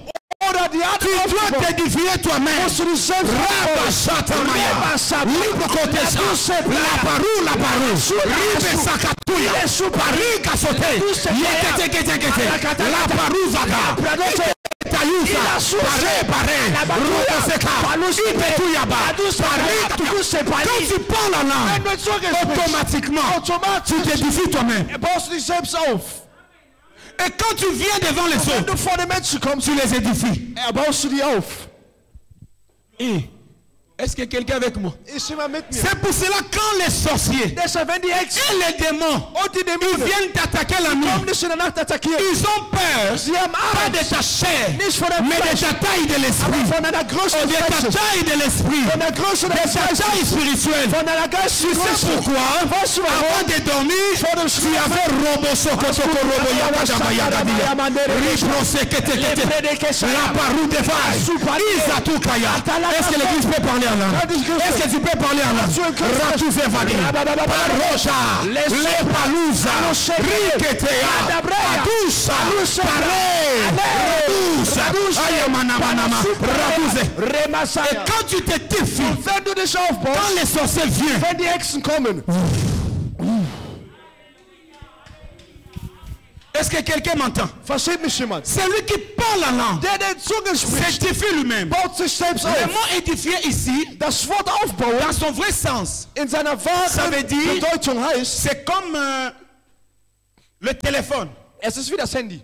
oder die
tu
anderen
dois
aufbauen,
t'édifier toi-même.
musst du dich selbst aufbauen.
Rabashatamaya. Libre côté ça. La parole, la parole. Ribe sakatuya. Parika sote. Yekete. La parole vaga. Tayusa. Pare. Rukoseka. Ibetuyaba. Quand tu parles en langue,
Wenn du in Zungen sprichst,
automatiquement, tu
automatisch
t'édifies toi-même.
baust du dich selbst auf.
Et quand tu viens devant les
Wenn
autres,
du vor den Menschen kommst,
tu les édifies.
baust du die auf.
Et est-ce que quelqu'un avec moi?
Ist jemand mit mir?
C'est pour cela quand les sorciers
Deshalb, wenn die Hexen
et les démons
und die
ils
Dämonen
viennent t'attaquer la nuit,
kommen nicht in der Nacht attackieren.
ils ont peur
Sie haben
pas de
Angst,
ta chair,
nicht von deinem
mais de
Fleisch,
ta taille de
aber
l'esprit,
von deiner Größe
de
des
ta
Fleisches,
taille de l'esprit,
von der Größe
de
des
ta taille
Fleisches,
spirituelle.
von deiner
Tu
geistigen
sais
Größe.
pourquoi?
Weißt du
Avant
warum?
de dormir,
Vor dem
tu
Schlafen
as fait robo soko soko robo yakadama yagadia. Ribro sekete kete. La parou de vaille. Isa tukaya. Est-ce que l'église peut parler en langue? Est-ce que tu peux parler en langue? Ratu fevadi. Parocha. Le palouza. Riketea. Adusa. Pare. Radusa. Ayamanama. Raduze. Et quand tu te défies,
Wenn du dich aufbaust,
quand les sorciers viennent,
wenn die Hexen kommen,
est-ce que quelqu'un m'entend?
versteht mich jemand?
C'est lui qui parle en langue.
Der in Zunge spricht,
S'édifie lui-même.
baut sich selbst
Le
auf.
mot édifier ici,
Das Wort aufbauen
dans son vrai sens,
in seiner
Ça veut
wahren
dire-
Bedeutung heißt,
c'est comme le téléphone.
es ist wie das Handy.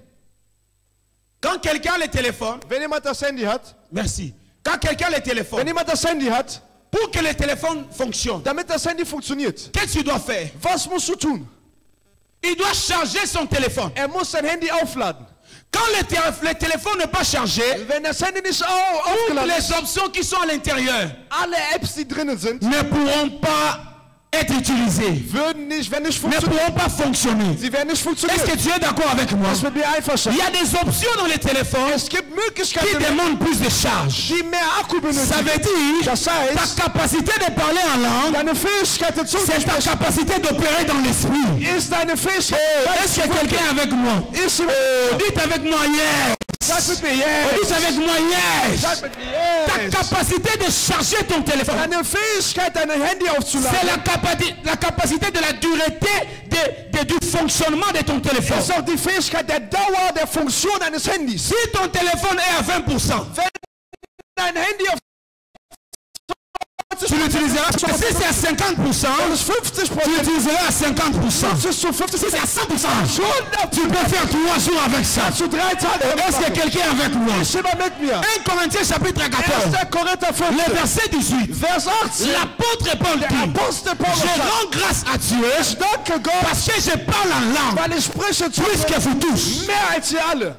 Quand quelqu'un a le téléphone,
Wenn jemand das Handy hat,
merci. Quand quelqu'un a le
wenn
téléphone,
jemand das Handy hat,
pour que le téléphone fonctionne,
damit das Handy funktioniert,
qu'est-ce que tu dois faire?
was musst du tun?
Il doit charger son téléphone.
Er muss sein Handy aufladen.
Quand le téléphone n'est pas chargé,
Wenn das Handy nicht
toutes
aufgeladen ist,
les options qui sont à l'intérieur
alle Apps, die drinnen sind,
ne pourront pas être utilisées,
würden nicht, wenn nicht
ne
funktionieren.
pourront pas fonctionner.
Sie werden nicht
Est-ce
funktionieren.
que tu es d'accord avec moi?
Das wird mir
Il
einverstanden.
y a des options dans les téléphones
Es gibt
qui
Möglichkeiten,
demandent plus de charge.
die mehr Akku
Ça
benötigen.
veut dire
Das
ta
heißt,
capacité de parler en langue,
deine Fähigkeit dazu
c'est ta capacité d'opérer dans l'esprit.
ist deine Fähigkeit.
Est-ce que quelqu'un est avec moi?
Ist jemand-
Dites avec moi yes.
Sag mit mir yes.
Dites avec moi yes.
Sag mit mir
Ta
yes.
capacité de charger ton téléphone,
Deine Fähigkeit, dein Handy
c'est
aufzuladen,
la capacité de la dureté du fonctionnement de ton téléphone.
ist auch die Fähigkeit der Dauer der Funktion eines Handys.
Si ton téléphone est à 20%,
Dein Handy auf
tu l'utiliseras. Si c'est à 50%,
ist 50%.
tu l'utiliseras à 50%.
Das ist zu 50%.
Si c'est à 100%, tu peux faire 3 jours avec ça.
Zu 3 Tagen.
Est-ce que quelqu'un est avec moi?
Ist jemand mit mir?
1 Corinthiens chapitre 14,
1. Korinther 5,
le verset 18.
Vers 18.
L'apôtre Paul
Der
dit,
Apostel Paulus
je
sagt,
rends grâce à Dieu
ich danke Gott,
parce que je parle en langue
weil ich spreche zu
plus que vous tous.
mehr als ihr alle.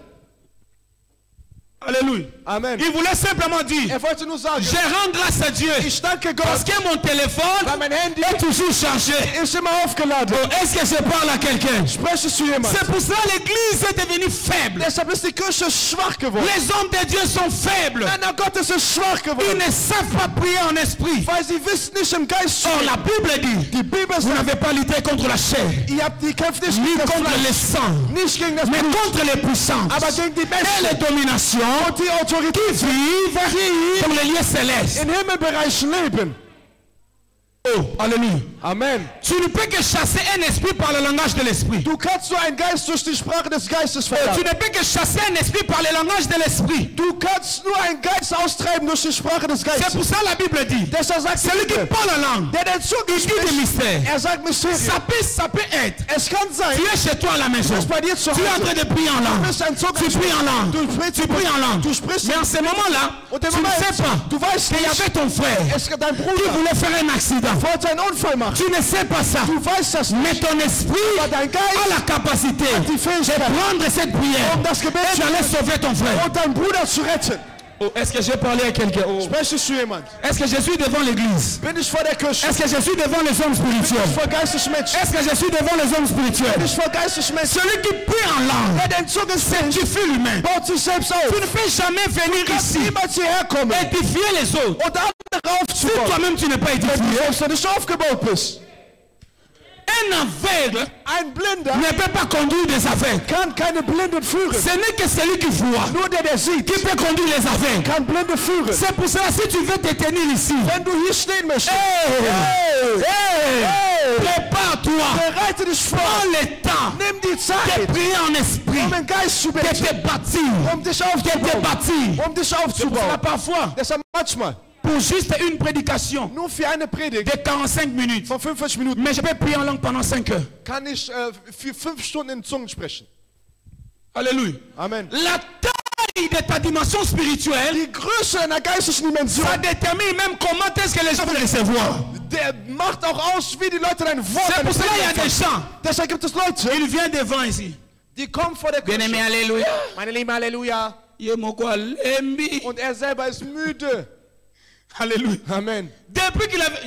Alléluia.
Amen.
Il voulait simplement dire,
Er wollte nur sagen,
je rends grâce à Dieu
ich danke
parce
Gott,
que mon téléphone
weil mein Handy
est toujours chargé.
ist immer aufgeladen.
Est-ce que je parle à quelqu'un?
Spreche zu jemandem.
C'est pour ça que l'église est devenue faible.
Deshalb ist die Kirche schwach geworden.
Les hommes de Dieu sont faibles.
Männer Gottes ist schwach
Ils
geworden,
ne savent pas prier en esprit.
weil sie wissen nicht im Geist zu.
Or, la Bible dit,
Die Bibel
vous
sagt,
n'avez pas lutté contre la chair,
die kämpft nicht
ni
gegen das
contre
Fleisch,
le sang,
nicht gegen das
mais
Blut,
contre les puissances
aber gegen die
et les
Mächte
dominations
und die Autorität,
qui vivent dans les lieux célestes.
in Himmelbereichen leben.
Oh, alléluia.
Amen.
Tu ne peux que chasser un esprit par le langage de l'esprit.
Du kannst nur einen Geist durch die Sprache des Geistes
Tu
verjagen.
ne peux que chasser un esprit par le langage de l'esprit.
Du kannst nur einen Geist austreiben durch die Sprache des
C'est
Geistes.
pour ça la Bible dit,
Deshalb sagt die
celui qui
Bibel,
parle la langue,
der den Zunge
il dit des
spricht,
mystères.
er sagt Mysterien.
Ça peut être,
Es kann sein,
tu es chez toi à la maison,
dass bei dir zu
tu es en train
Hause
de prier en
du
langue,
bist ein
tu pries en langue,
du
tu pries en langue.
Du sprichst
Mais en ce moment-là,
und
tu
im
ne
Moment,
sais pas
du weißt
qu'il y
nicht,
avait ton frère
dein
qui
Bruder
voulait faire un accident.
wollte einen Unfall machen.
Tu ne sais pas ça.
Du weißt das
Mais
nicht.
ton esprit
Aber dein
a
Geist
la capacité
die
de
Fähigkeit,
prendre cette prière.
das Gebet
Tu allais sauver ton frère.
und deinen Bruder zu retten.
Oh, est-ce que j'ai parlé à quelqu'un? Oh.
Spreche ich zu jemand?
Est-ce que je suis devant l'église?
Bin ich vor der Kirche?
Est-ce que je suis devant les hommes spirituels?
Vor geistlichen Menschen?
Est-ce que je suis devant les hommes spirituels?
Bin ich vor geistlichen Menschen?
Celui qui prie en langue,
Der den Zunge spricht,
s'édifie lui-même.
baut sich selbst auf.
Tu ne peux jamais venir
Du kannst
ici
niemals hierher kommen
édifier les autres
und andere
si
aufzubauen,
toi-même tu n'es pas
wenn du
édifié.
selbst noch nicht aufgebaut bist.
Un aveugle
Ein Blinder
ne peut pas conduire des aveugles.
kann keine Blinden führen.
Ce n'est que celui qui voit
Nur der sieht,
qui peut conduire les aveugles.
kann Blinde führen.
C'est pour cela, si tu veux te tenir ici,
Wenn du hier stehen möchtest,
prépare-toi,
bereite dich vor.
prends le temps
Nimm die
de
Zeit,
prier en esprit,
um den Geist zu
de
beten,
te bâtir,
um dich
de te
aufzubauen,
bâtir.
um dich
Cela
aufzubauen.
parfois,
Deshalb manchmal,
pour juste une prédication
nur für eine Predigt
de 45 minutes,
von 45 Minuten
mais je peux prier en langue pendant 5 heures.
kann ich für 5 Stunden in Zungen sprechen.
Alléluia.
Amen.
La taille taille de ta dimension spirituelle,
Die Größe einer geistlichen Dimension,
ça détermine même comment est-ce que les gens vont le recevoir.
der macht auch aus, wie die Leute dein Wort
C'est pour cela qu'il y a des gens.
Deshalb gibt es Leute,
Il vient devant ici.
die kommen vor der
Bien-aimé,
Kirche.
alléluia.
Meine Lieben, Halleluja.
Yemoko alembi.
Und er selber ist müde.
Alléluia.
Amen.
Depuis qu'il avait...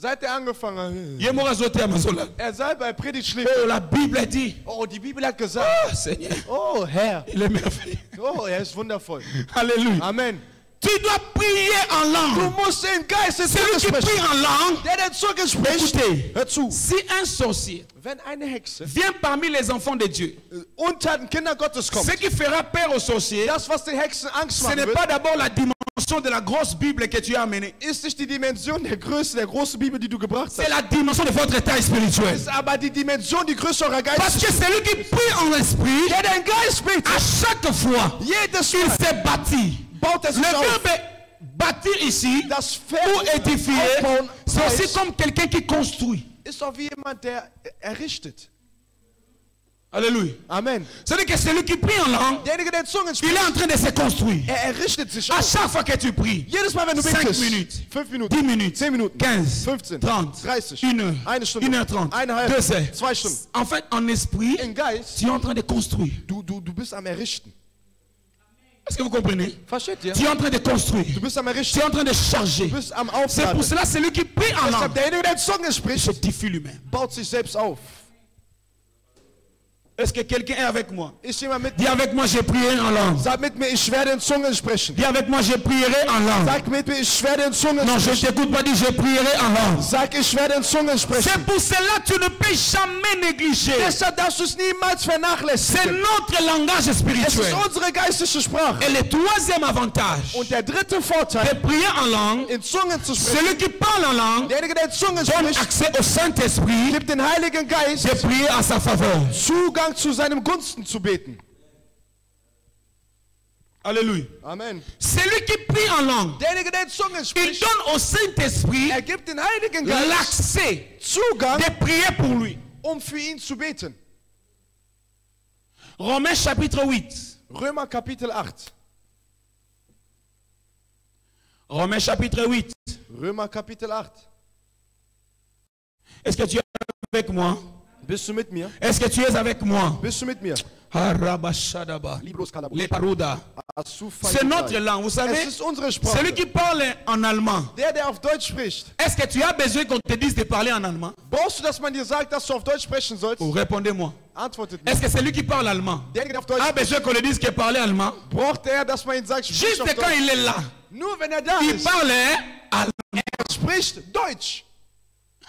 Seit er angefangen hat.
Yemoko azote amazola.
Er selber, er predigt schläft.
Oh, la Bible dit.
Oh, die Bibel hat gesagt,
Oh, Seigneur.
oh Herr,
Il est merveilleux.
oh, er ist wundervoll.
Alléluia.
Amen.
Tu dois prier en
Du
langue.
musst in Geist in
Celui
Zunge
qui prie
sprechen.
en langue,
Der Zunge spricht,
écoutez,
hör zu.
si un sorcier
Wenn eine Hexe
vient parmi les enfants de Dieu,
unter den Kindern Gottes kommt,
ce qui fera peur aux sorciers,
das, was den Hexen Angst
ce
machen
n'est
wird,
pas d'abord la dimension de la grosse Bible que tu as amenée.
ist nicht die Dimension der Größe, der großen Bibel, die du gebracht
C'est
hast.
la dimension de votre état spirituel.
Es ist aber die Dimension, die Größe eurer
Parce
Geist.
que celui qui prie en esprit,
Der den Geist
à
betet,
chaque fois,
jedes
il
Mal
s'est bâti.
baut er
Le
sich auf.
verbe bâtir ici,
Das
ou
Verb
édifier,
aufbauen
c'est aussi
heißt,
comme quelqu'un qui construit.
ist doch wie jemand, der errichtet.
Alléluia.
Amen.
C'est-à-dire que celui qui prie en langue,
Derjenige, der in Zungen
il est
spricht,
en train de se construire.
er errichtet sich
À
auf.
chaque fois que tu pries,
Jedes Mal, wenn du
5
betest,
minutes,
5 Minuten,
10 minutes,
10 Minuten,
15,
15,
30,
30,
1 heure,
eine Stunde,
1h30,
eine halbe,
2 heures.
2 Stunden.
En fait, en esprit,
In Geist,
tu es en train de construire.
du bist am Errichten.
Est-ce que vous comprenez?
Versteht ihr?
Tu es en train de construire.
Du bist am
Tu
Errichten.
es en train de charger.
Du bist am
C'est pour
Aufladen.
cela, celui qui prie en
Deshalb,
langue,
derjenige, der in Zungen spricht,
s'édifie lui-même.
baut sich selbst auf.
Est-ce que quelqu'un est avec moi?
Ist jemand mit
Dis
mir?
avec moi, je prierai en langue.
Sag mit mir, ich werde in Zungen sprechen.
Dis avec moi, je prierai en langue.
Sag mit mir, ich werde in Zungen
Non, je ne
sprechen.
t'écoute pas dire, je prierai en langue.
Sag, ich werde in Zungen
C'est
sprechen.
pour cela que tu ne peux jamais négliger.
Deshalb darfst du es niemals
C'est
vernachlässigen.
notre langage
Es ist
spirituel.
unsere geistliche Sprache.
Et le troisième avantage
Und der dritte
de
Vorteil,
prier en langue,
in Zungen zu sprechen,
celui qui parle en langue
derjenige, der in Zungen
donne
spricht,
accès au Saint-Esprit
gibt den Heiligen Geist
de prier en sa faveur.
Zugang zu seinem Gunsten zu beten.
Alléluia.
Amen.
Celui qui prie en langue,
Derjenige, der in Zungen
il
spricht,
donne au Saint-Esprit
er gibt den Heiligen Geist
l'accès
Zugang,
de prier pour lui.
für ihn zu beten.
Romains chapitre 8.
Römer Kapitel 8.
Romains chapitre 8.
Römer Kapitel 8.
Est-ce que tu es avec moi?
Bist du mit mir?
Est-ce que tu es avec moi?
Bist du mit mir?
Harabashadaba.
Libros Kalabus.
Les parouda.
Asufai.
C'est notre langue, vous savez.
Es ist unsere
Celui
Sprache.
qui parle en allemand,
Der auf Deutsch spricht.
est-ce que tu as besoin qu'on te dise de parler en allemand?
Brauchst du, dass man dir sagt, dass du auf Deutsch sprechen sollst?
Oh, répondez-moi.
Antwortet mir.
Est-ce que celui qui parle allemand
Derjenige, der auf Deutsch
a
spricht,
besoin qu'on lui dise qu'il parle allemand?
braucht er, dass man ihm sagt, sprich
Juste
auf
quand
Deutsch.
il est là,
Nur wenn er da
il
ist,
parle allemand.
er spricht Deutsch.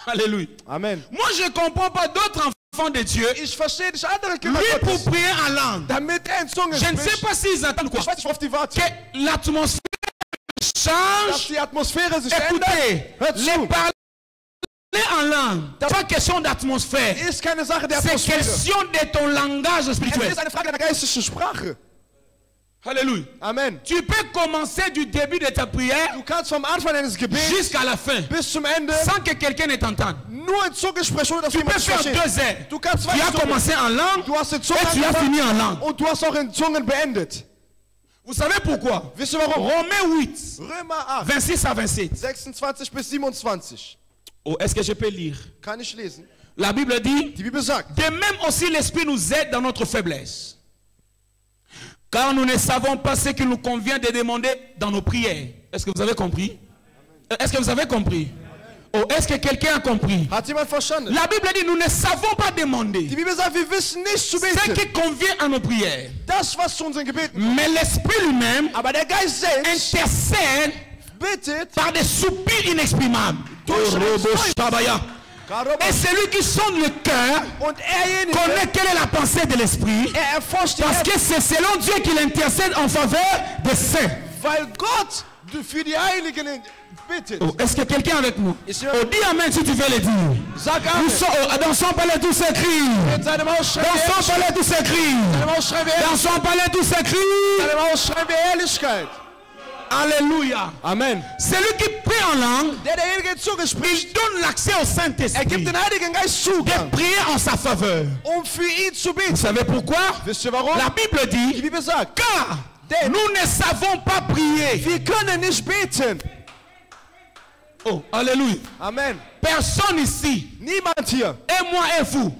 Alléluia.
Amen.
Moi, je ne comprends pas d'autres enfants de Dieu.
Ich verstehe nicht andere Kinder
Lui, pour
Gottes,
prier en langue.
damit er in Zungen
Je ne sais
spricht.
pas s'ils attendent quoi.
Ich weiß nicht, worauf die warten.
Que l'atmosphère
Dass
change.
die Atmosphäre sich ändert.
Écoutez,
Hört zu.
les parler en langue, c'est pas question d'atmosphère.
Ist keine Sache der
C'est
Atmosphäre.
question de ton langage
Es
spirituel.
ist eine Frage der geistlichen Sprache.
Alléluia.
Amen.
Tu peux commencer du début de ta prière
Du kannst vom Anfang deines Gebets
jusqu'à la fin
bis zum Ende
sans que quelqu'un ne t'entende.
nur in Zungen sprechen, ohne dass
Tu peux
jemand dich
faire
versteht.
2 heures.
Du kannst
Tu as
2 Stunden.
commencé en langue
Du hast in
et
Zungen
tu as fini en langue.
und du hast auch in Zungen beendet.
Vous savez pourquoi?
Wisst ihr warum?
Romains 8,
Römer 8,
26 à 27.
26 bis 27.
Oh, est-ce que je peux lire?
Kann ich lesen?
La Bible dit,
Die Bibel sagt,
de même aussi l'Esprit nous aide dans notre faiblesse. Car nous ne savons pas ce qu'il nous convient de demander dans nos prières. Est-ce que vous avez compris? Est-ce que vous avez compris? Oh, est-ce que quelqu'un a compris?
hat jemand verstanden?
La Bible dit, nous ne savons pas demander
Die Bibel sagt, wir wissen nicht zu
ce
beten.
qui convient à nos prières.
Das, was zu unseren Gebeten.
Mais l'Esprit lui-même
Aber der Geist selbst
intercède
bittet
par des soupirs inexprimables.
Durch ein
Shabaya. Et celui qui sonde le cœur
und erjenige,
connaît quelle est la pensée de l'Esprit.
erforscht die
Parce
Herzen,
que c'est selon Dieu qu'il intercède en faveur des saints.
weil Gott für die Heiligen bittet.
Oh, est-ce que quelqu'un est avec nous?
Ist
Oh, dis Amen si tu veux le dire.
Sag
Nous
Amen.
sommes, dansons palais tous ces cris.
In seinem Haus schreien wir
Dansons
Ehrlichkeit.
palais tous ces cris.
In seinem Haus schreien wir Ehrlichkeit.
Dansons palais tous ces
In
cris.
seinem Haus schreien wir Ehrlichkeit.
Alléluia.
Amen.
Celui qui prie en langue,
Der Heilige Zunge spricht,
il donne l'accès au Saint-Esprit
gibt den Heiligen Geist
de
Zugang,
prier en sa faveur.
für ihn zu
Vous
beten.
savez pourquoi?
Wisst ihr warum?
La Bible
Die
dit,
Bibel sagt,
car
Denn
nous ne savons pas prier.
wir können nicht beten.
Oh, Alléluia.
Amen.
Personne ici,
Niemand hier.
et moi et vous,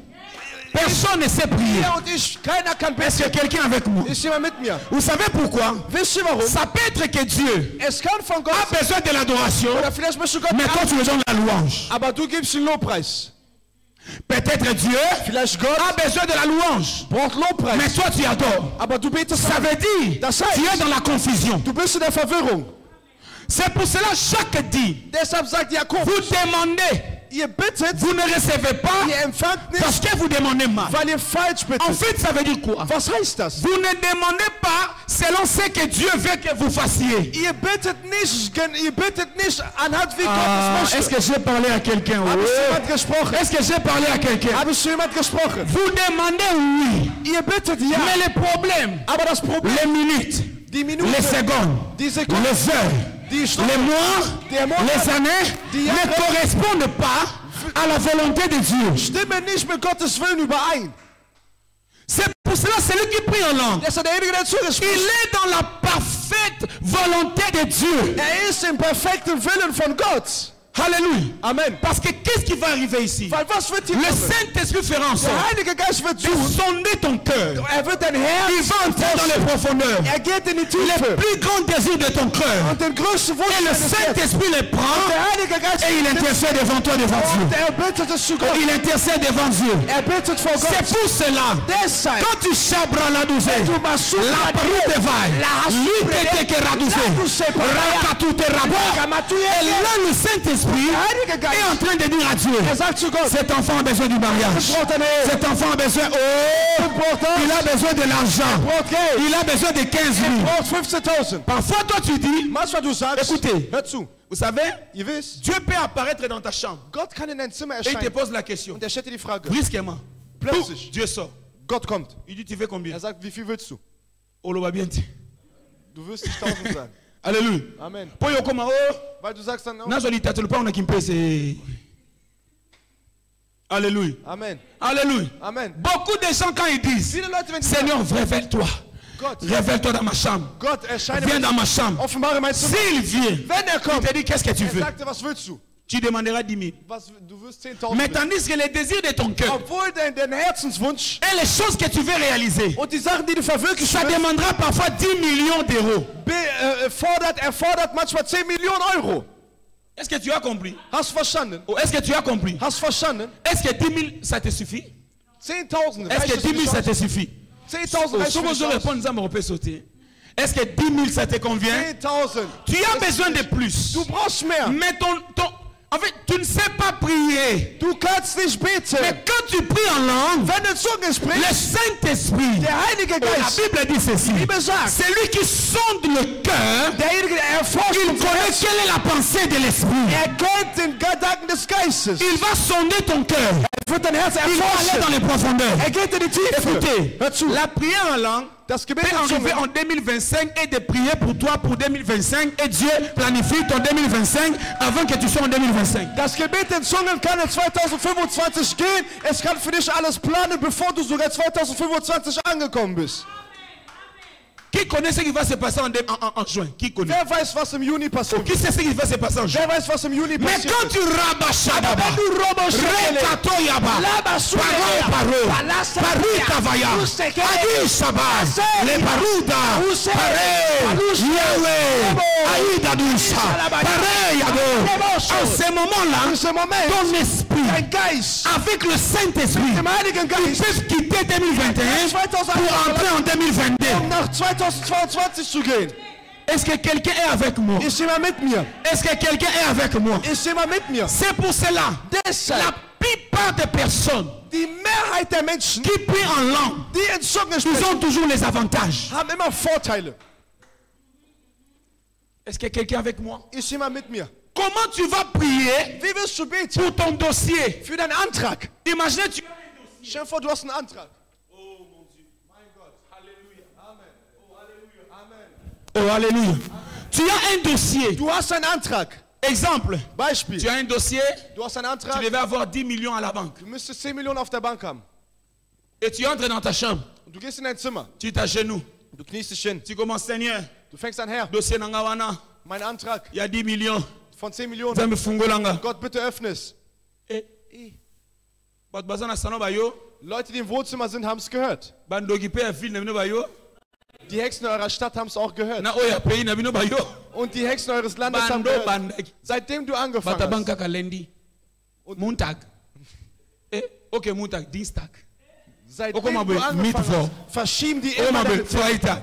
personne ne sait prier.
Ihr und ich, keiner kann
Est-ce
beten.
que quelqu'un avec moi?
Ist jemand mit mir?
Vous savez pourquoi?
Wisst ihr warum?
Ça peut être que Dieu
Es kann von Gott
a besoin de l'adoration,
oder vielleicht möchte Gott
mais toi tu besoin de la louange.
aber du gibst den Lobpreis.
Peut-être Dieu
Vielleicht Gott
a besoin de la louange,
braucht Lobpreis,
mais toi tu adores.
aber du betest
Ça
an.
veut dire
Das heißt,
tu es dans la confusion.
Du bist in der Verwirrung.
C'est pour cela chaque dit,
Deshalb sagt Jakob,
vous demandez,
ihr bittet,
vous ne recevez pas
ihr empfangt nicht,
parce que vous demandez mal.
weil ihr falsch
En
bittet.
fait, ça veut dire quoi?
Was heißt das?
Vous ne demandez pas selon ce que Dieu veut que vous fassiez.
Ihr bittet nicht anhand wie Gott es
Est-ce
möchte.
que j'ai parlé à quelqu'un?
Habe ich zu
Oui.
jemand gesprochen?
Est-ce que j'ai parlé à quelqu'un?
Habe ich zu jemand gesprochen?
Vous demandez oui,
Ihr bittet ja,
mais le problème,
aber das Problem,
les minutes,
die Minute,
les secondes,
die Sekunde,
les heures,
die Stunde,
les mois,
der Monat,
les années
die
ne
Jahre
correspondent pas à la volonté de Dieu.
stimmen nicht mit Gottes Willen überein.
C'est pour cela, celui qui prie en langue,
Das ist derjenige, der
il
zugesprochen.
est dans la parfaite volonté de Dieu.
Ist im perfekten Willen von Gott.
Alléluia.
Amen.
Parce que qu'est-ce qui va arriver ici?
Weil was wird hier
Le
kommen?
Saint-Esprit fera en sorte
Der Heilige Geist wird
de
tun.
sonder ton cœur.
Wird dein Herz
Il va entrer dans les profondeurs.
geht in die
Le
Tiefe.
plus grand désir de ton cœur.
Und den größten Wunsch
Et le
deines Herzens.
Saint-Esprit le prend
Der Heilige Geist
et il intercède devant toi, devant Dieu.
und er bittet es zu Gott.
Il intercède devant Dieu.
Er bittet vor
C'est
Gott.
pour cela.
Deshalb,
Quand tu chabras la douzaine,
du masuk
la parole vai. L'idée que radouze. Rakatoute rabo. Et là, le Saint-Esprit est en train de dire à Dieu,
er sagt zu Gott,
cet enfant a besoin du mariage.
braucht eine Ehe.
Cet enfant a besoin, oh, il a besoin de l'argent.
Braucht Geld.
Il a besoin de 15 000.
Braucht 15.000.
Parfois, toi, tu dis,
Manchmal du sagst,
écoutez,
hör zu,
vous savez,
ihr wisst,
Dieu peut apparaître dans ta chambre
Gott kann in dein Zimmer
et il te
erscheinen.
pose la question,
Und er stellt dir die Frage,
brusquement.
plötzlich,
Dieu sort.
Gott kommt.
Il dit, tu veux combien?
Er sagt, wie viel willst du?
Oh, le va bien dit.
Du wirst nicht 1000 sagen.
Alléluia.
Amen.
Pour yo comment, oh,
Weil du sagst dann, oh,
n'a joli tâte, le pas on a qui me paye, c'est. Alléluia.
Amen.
Alléluia.
Amen.
Beaucoup de gens, quand ils disent,
Viele Leute, wenn sie sagen,
Seigneur, révèle-toi.
Gott,
Révèle-toi dans ma chambre.
Gott, erscheine
Viens
mir.
dans ma chambre.
Offenbare mein Zimmer.
S'il vient,
Wenn er
il
kommt,
te dit, qu'est-ce que tu
er
veux?
sagte, was willst du?
Tu demanderas 10 000.
Du wirst 10.000.
Mais tandis que les désirs de ton cœur
Obwohl dein Herzenswunsch
et les choses que tu veux réaliser,
und die Sachen, die du verwirklichen
ça
willst,
demandera parfois 10 millions d'euros.
erfordert manchmal 10 Millionen Euro.
Est-ce que tu as compris?
Hast du verstanden?
Oh, est-ce que tu as compris?
Hast du verstanden?
Est-ce que 10 000 ça te suffit?
10.000.
Est-ce que 10 000 ça te suffit?
10.000 reicht für dich aus.
Est-ce que 10 000 ça te convient?
10.000.
Tu as besoin de plus.
Du brauchst mehr.
Mais en fait, tu ne sais pas prier.
Du kannst nicht beten.
Mais quand tu pries en langue,
Wenn du Zungen
le
sprichst,
Saint-Esprit,
der Heilige
la
Geist,
Bible dit ceci,
Bibel sagt,
c'est lui qui sonde le cœur,
derjenige, der erforscht
il
unser
connaît
Herz,
quelle est la pensée de l'Esprit.
er kennt den Gedanken des Geistes.
Il va sonder ton cœur.
Er wird dein Herz
Il va aller
erforschen.
dans les profondeurs.
Er geht in die Tiefe.
Écoutez,
Hör zu.
la prière en langue
Das Gebet
peut
in
arriver
Zungen
en 2025 et de prier pour toi pour 2025 et Dieu planifie ton 2025 avant que tu sois en 2025.
Das Gebet in Zungen kann in 2025 gehen. Es kann für dich alles planen, bevor du sogar 2025 angekommen bist.
Qui connaît ce qui va se passer en juin? Qui connaît?
Wer weiß, was im Juni passiert?
Qui sait ce qui va se passer en juin?
Wer weiß, was im Juni
Mais
passiert?
quand tu rabachas
Aber wenn du
Rekatoyaba, Parikavaya, Adisaba, Le Baruda, Pare, Yahweh, Aïda Doucha, Pare Yado. En ce moment-là,
In ce Moment,
ton esprit,
dein Geist,
avec le Saint-Esprit,
dem Heiligen
ils
Geist,
peuvent quitter 2021 pour entrer en 2022.
um nach 2022 zu gehen.
Est-ce que quelqu'un est avec moi?
Ist jemand mit mir?
Est-ce que quelqu'un est avec moi?
Ist jemand mit mir?
C'est pour cela.
Deshalb,
La plupart des personnes
die Mehrheit der Menschen,
qui prient en langue,
die in Zungen
ils
sprechen,
ont toujours les avantages.
haben immer Vorteile.
Est-ce que quelqu'un est avec moi?
Ist jemand mit mir?
Comment tu vas prier
Wie wirst du beten?
pour ton dossier?
Für deinen Antrag.
Imagine tu...
Stell dir vor, du hast einen Antrag.
Oh, alléluia. Tu Tu as un dossier.
Du hast einen Antrag.
Exemple.
Beispiel.
Tu as un dossier.
Du hast einen
Tu
Antrag.
devais avoir 10 millions à la banque.
Du müsstest 10 Millionen auf der Bank haben.
Et tu entres dans ta chambre.
Und du gehst in dein Zimmer.
Tu t'agenouilles.
Du kniest dich hin.
Tu commences, Seigneur.
Du fängst an, Herr,
Dossier Nangawana.
mein Antrag
Il y a 10 millions.
von 10 Millionen.
Zambe fungolanga.
Gott, bitte öffne es.
Bat bazana sano bayo.
Leute, die im Wohnzimmer sind, haben es gehört.
Bandogi pe afil na bino bayo.
Die Hexen eurer Stadt haben es auch gehört.
Na oya pe na bino bayo.
Und die Hexen eures Landes haben
Bando
gehört.
bandaki.
Seitdem du angefangen
Bata
hast.
banka kalendi. Montag. Okay, Montag, Dienstag.
Seitdem
Okoma
du
be
angefangen
Mittwoch.
hast, verschieben die
Okoma
immer
be
deine Termine.
Freitag.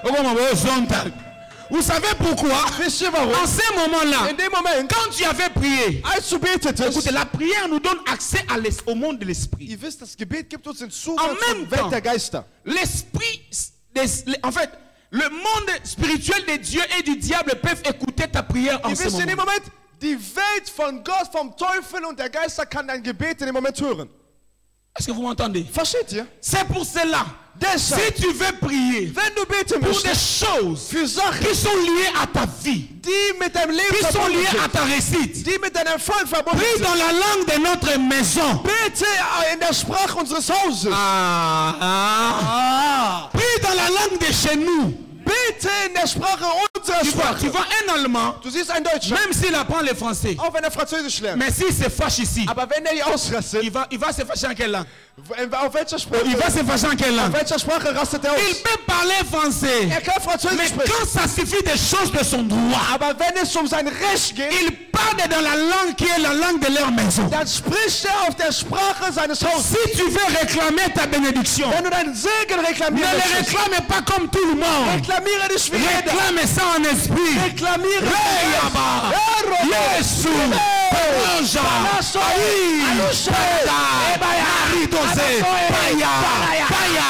Okoma be Sonntag. Vous savez pourquoi?
Wisst ihr warum?
En ce moment-là,
In dem Moment,
quand tu avais prié,
als du betetest,
écoutez, la prière nous donne accès au monde de l'esprit.
ihr wisst, das Gebet gibt uns den Zugang
En même
zur Welt
temps,
der Geister.
L'esprit, en fait, le monde spirituel de Dieu et du diable peuvent écouter ta prière en
Ihr
ce
wisst in dem
moment.
Moment, die Welt von Gott, vom Teufel und der Geister kann dein Gebet in dem Moment hören.
Est-ce que vous m'entendez?
Versteht ihr?
C'est pour cela.
Deshalb,
Si tu veux prier
wenn du beten
pour des
möchtest,
choses
für Sachen,
qui sont liées à ta vie,
die mit deinem Leben
qui sont
verbunden
liées à
sind,
ta réussite,
die mit deinem Erfolg verbunden
prie
sind,
dans la langue de notre maison.
bete in der Sprache unseres Hauses.
Prie dans la langue de chez nous.
Bete in der Sprache unserer
Tu
Sprache.
vois un Allemand,
Du siehst einen Deutschen,
même s'il apprend le français,
auch wenn er Französisch lernt.
mais s'il se fâche ici,
Aber wenn er hier ausrastet,
il va se fâcher en quelle langue?
auf welcher Sprache?
Il va se fâcher en quelle
Auf
langue?
welcher Sprache rastet er
Il
aus?
peut parler français,
Er kann Französisch
mais
sprechen.
quand ça suffit des choses de son droit,
Aber wenn es um sein Recht geht,
il parle dans la langue qui est la langue de leur maison.
dann spricht er auf der Sprache seines Hauses.
Si tu veux réclamer ta bénédiction,
Wenn du deinen Segen
ne
reklamieren
le
möchtest,
réclame pas comme tout le monde.
reklamiere dich wie jeder.
Réclame ça en esprit.
Reklamiere
Hey, Abba. Yesu. Panja. Aïe. Panda. Maridose. Paya. Paya.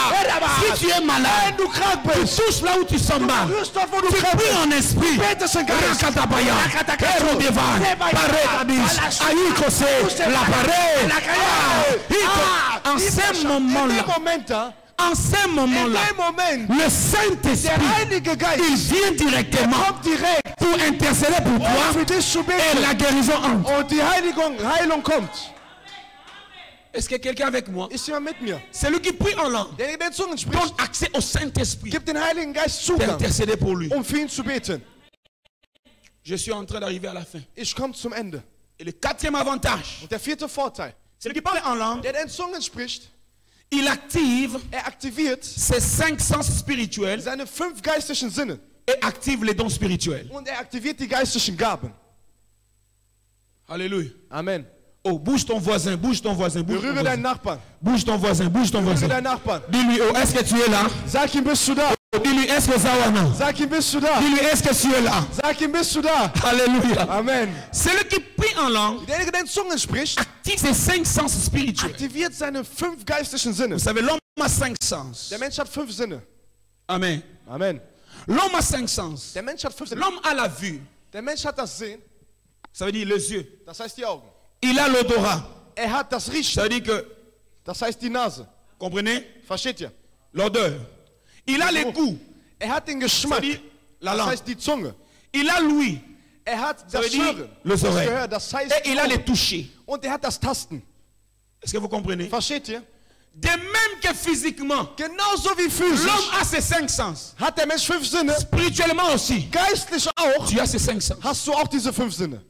Si tu es malade,
Wenn du krank
tu
bist,
touches là où tu sens mal.
hörst dort, wo du
Tu
krank
pries
bist.
en esprit.
Betest in Geist.
Rakatabaya. Erodevan. Parekadis. Aïkose. La paré. En ce
In
moment-là,
dem Moment da,
en ce
in
moment-là,
dem Moment,
le
der
Saint-Esprit,
Heilige
il
Geist
vient directement
kommt direkt,
pour intercéder pour
um
toi
für dich zu
et
beten.
la guérison entre.
Und die Heilung kommt.
Est-ce que quelqu'un avec moi?
Ist jemand mit mir?
Celui qui prie en langue
Der in den Zungen
donne
spricht,
accès au Saint-Esprit
gibt den Heiligen Geist Zugang,
d'intercéder pour lui.
um für ihn zu beten.
Je suis en train d'arriver à la fin.
Ich komme zum Ende.
Et le quatrième avantage,
Und der vierte Vorteil,
celui qui parle en langue,
der in Zungen spricht,
il active
aktiviert
ses 5 sens spirituels
seine 5 geistlichen Sinne
et active les dons spirituels.
und aktiviert die geistlichen Gaben.
Alléluia.
Amen.
Oh, bouge ton voisin, bouge ton voisin, bouge ton
Berühre deinen
voisin.
Nachbarn.
Bouge ton voisin, bouge ton
Berühre
voisin.
deinen Nachbarn.
Dis-lui, oh, est-ce que tu es là?
Sag ihm, bist du da?
Oh, dis-lui, est-ce que ça va non?
Sag ihm, bist du da?
Dis-lui, est-ce que tu es là?
Sag ihm, bist du da?
Alléluia.
Amen.
Celui qui prie en langue
Derjenige, der in Zungen spricht,
active ses 5 sens spirituels.
aktiviert seine 5 geistlichen Sinne.
Vous savez, l'homme a 5 sens.
Der Mensch hat 5 Sinne.
Amen.
Amen.
L'homme a 5 sens.
Der Mensch hat 5 Sinne.
L'homme a la vue.
Der Mensch hat das Sehen,
Ça veut dire les yeux.
das heißt die Augen.
Il a l'odorat.
Er hat das
Ça
Riechen,
veut dire que,
das heißt die Nase.
comprenez?
Versteht ihr?
L'odeur. Il a les goûts.
Er hat den
Ça
Geschmack,
veut dire la
das
langue.
heißt die Zunge.
Il a l'ouïe.
Er hat
Ça veut
das
dire
Hören,
les
das
oreilles.
Gehör, das heißt
Et il a
die
les
Ohren.
toucher.
Und er hat das Tasten.
Est-ce que vous comprenez?
Versteht ihr?
De même que physiquement,
Genauso wie physisch
l'homme a ses 5 sens.
hat der Mensch 5 Sinne,
Spirituellement aussi,
geistlich auch
tu as ces 5 sens.
hast du auch diese 5 Sinne.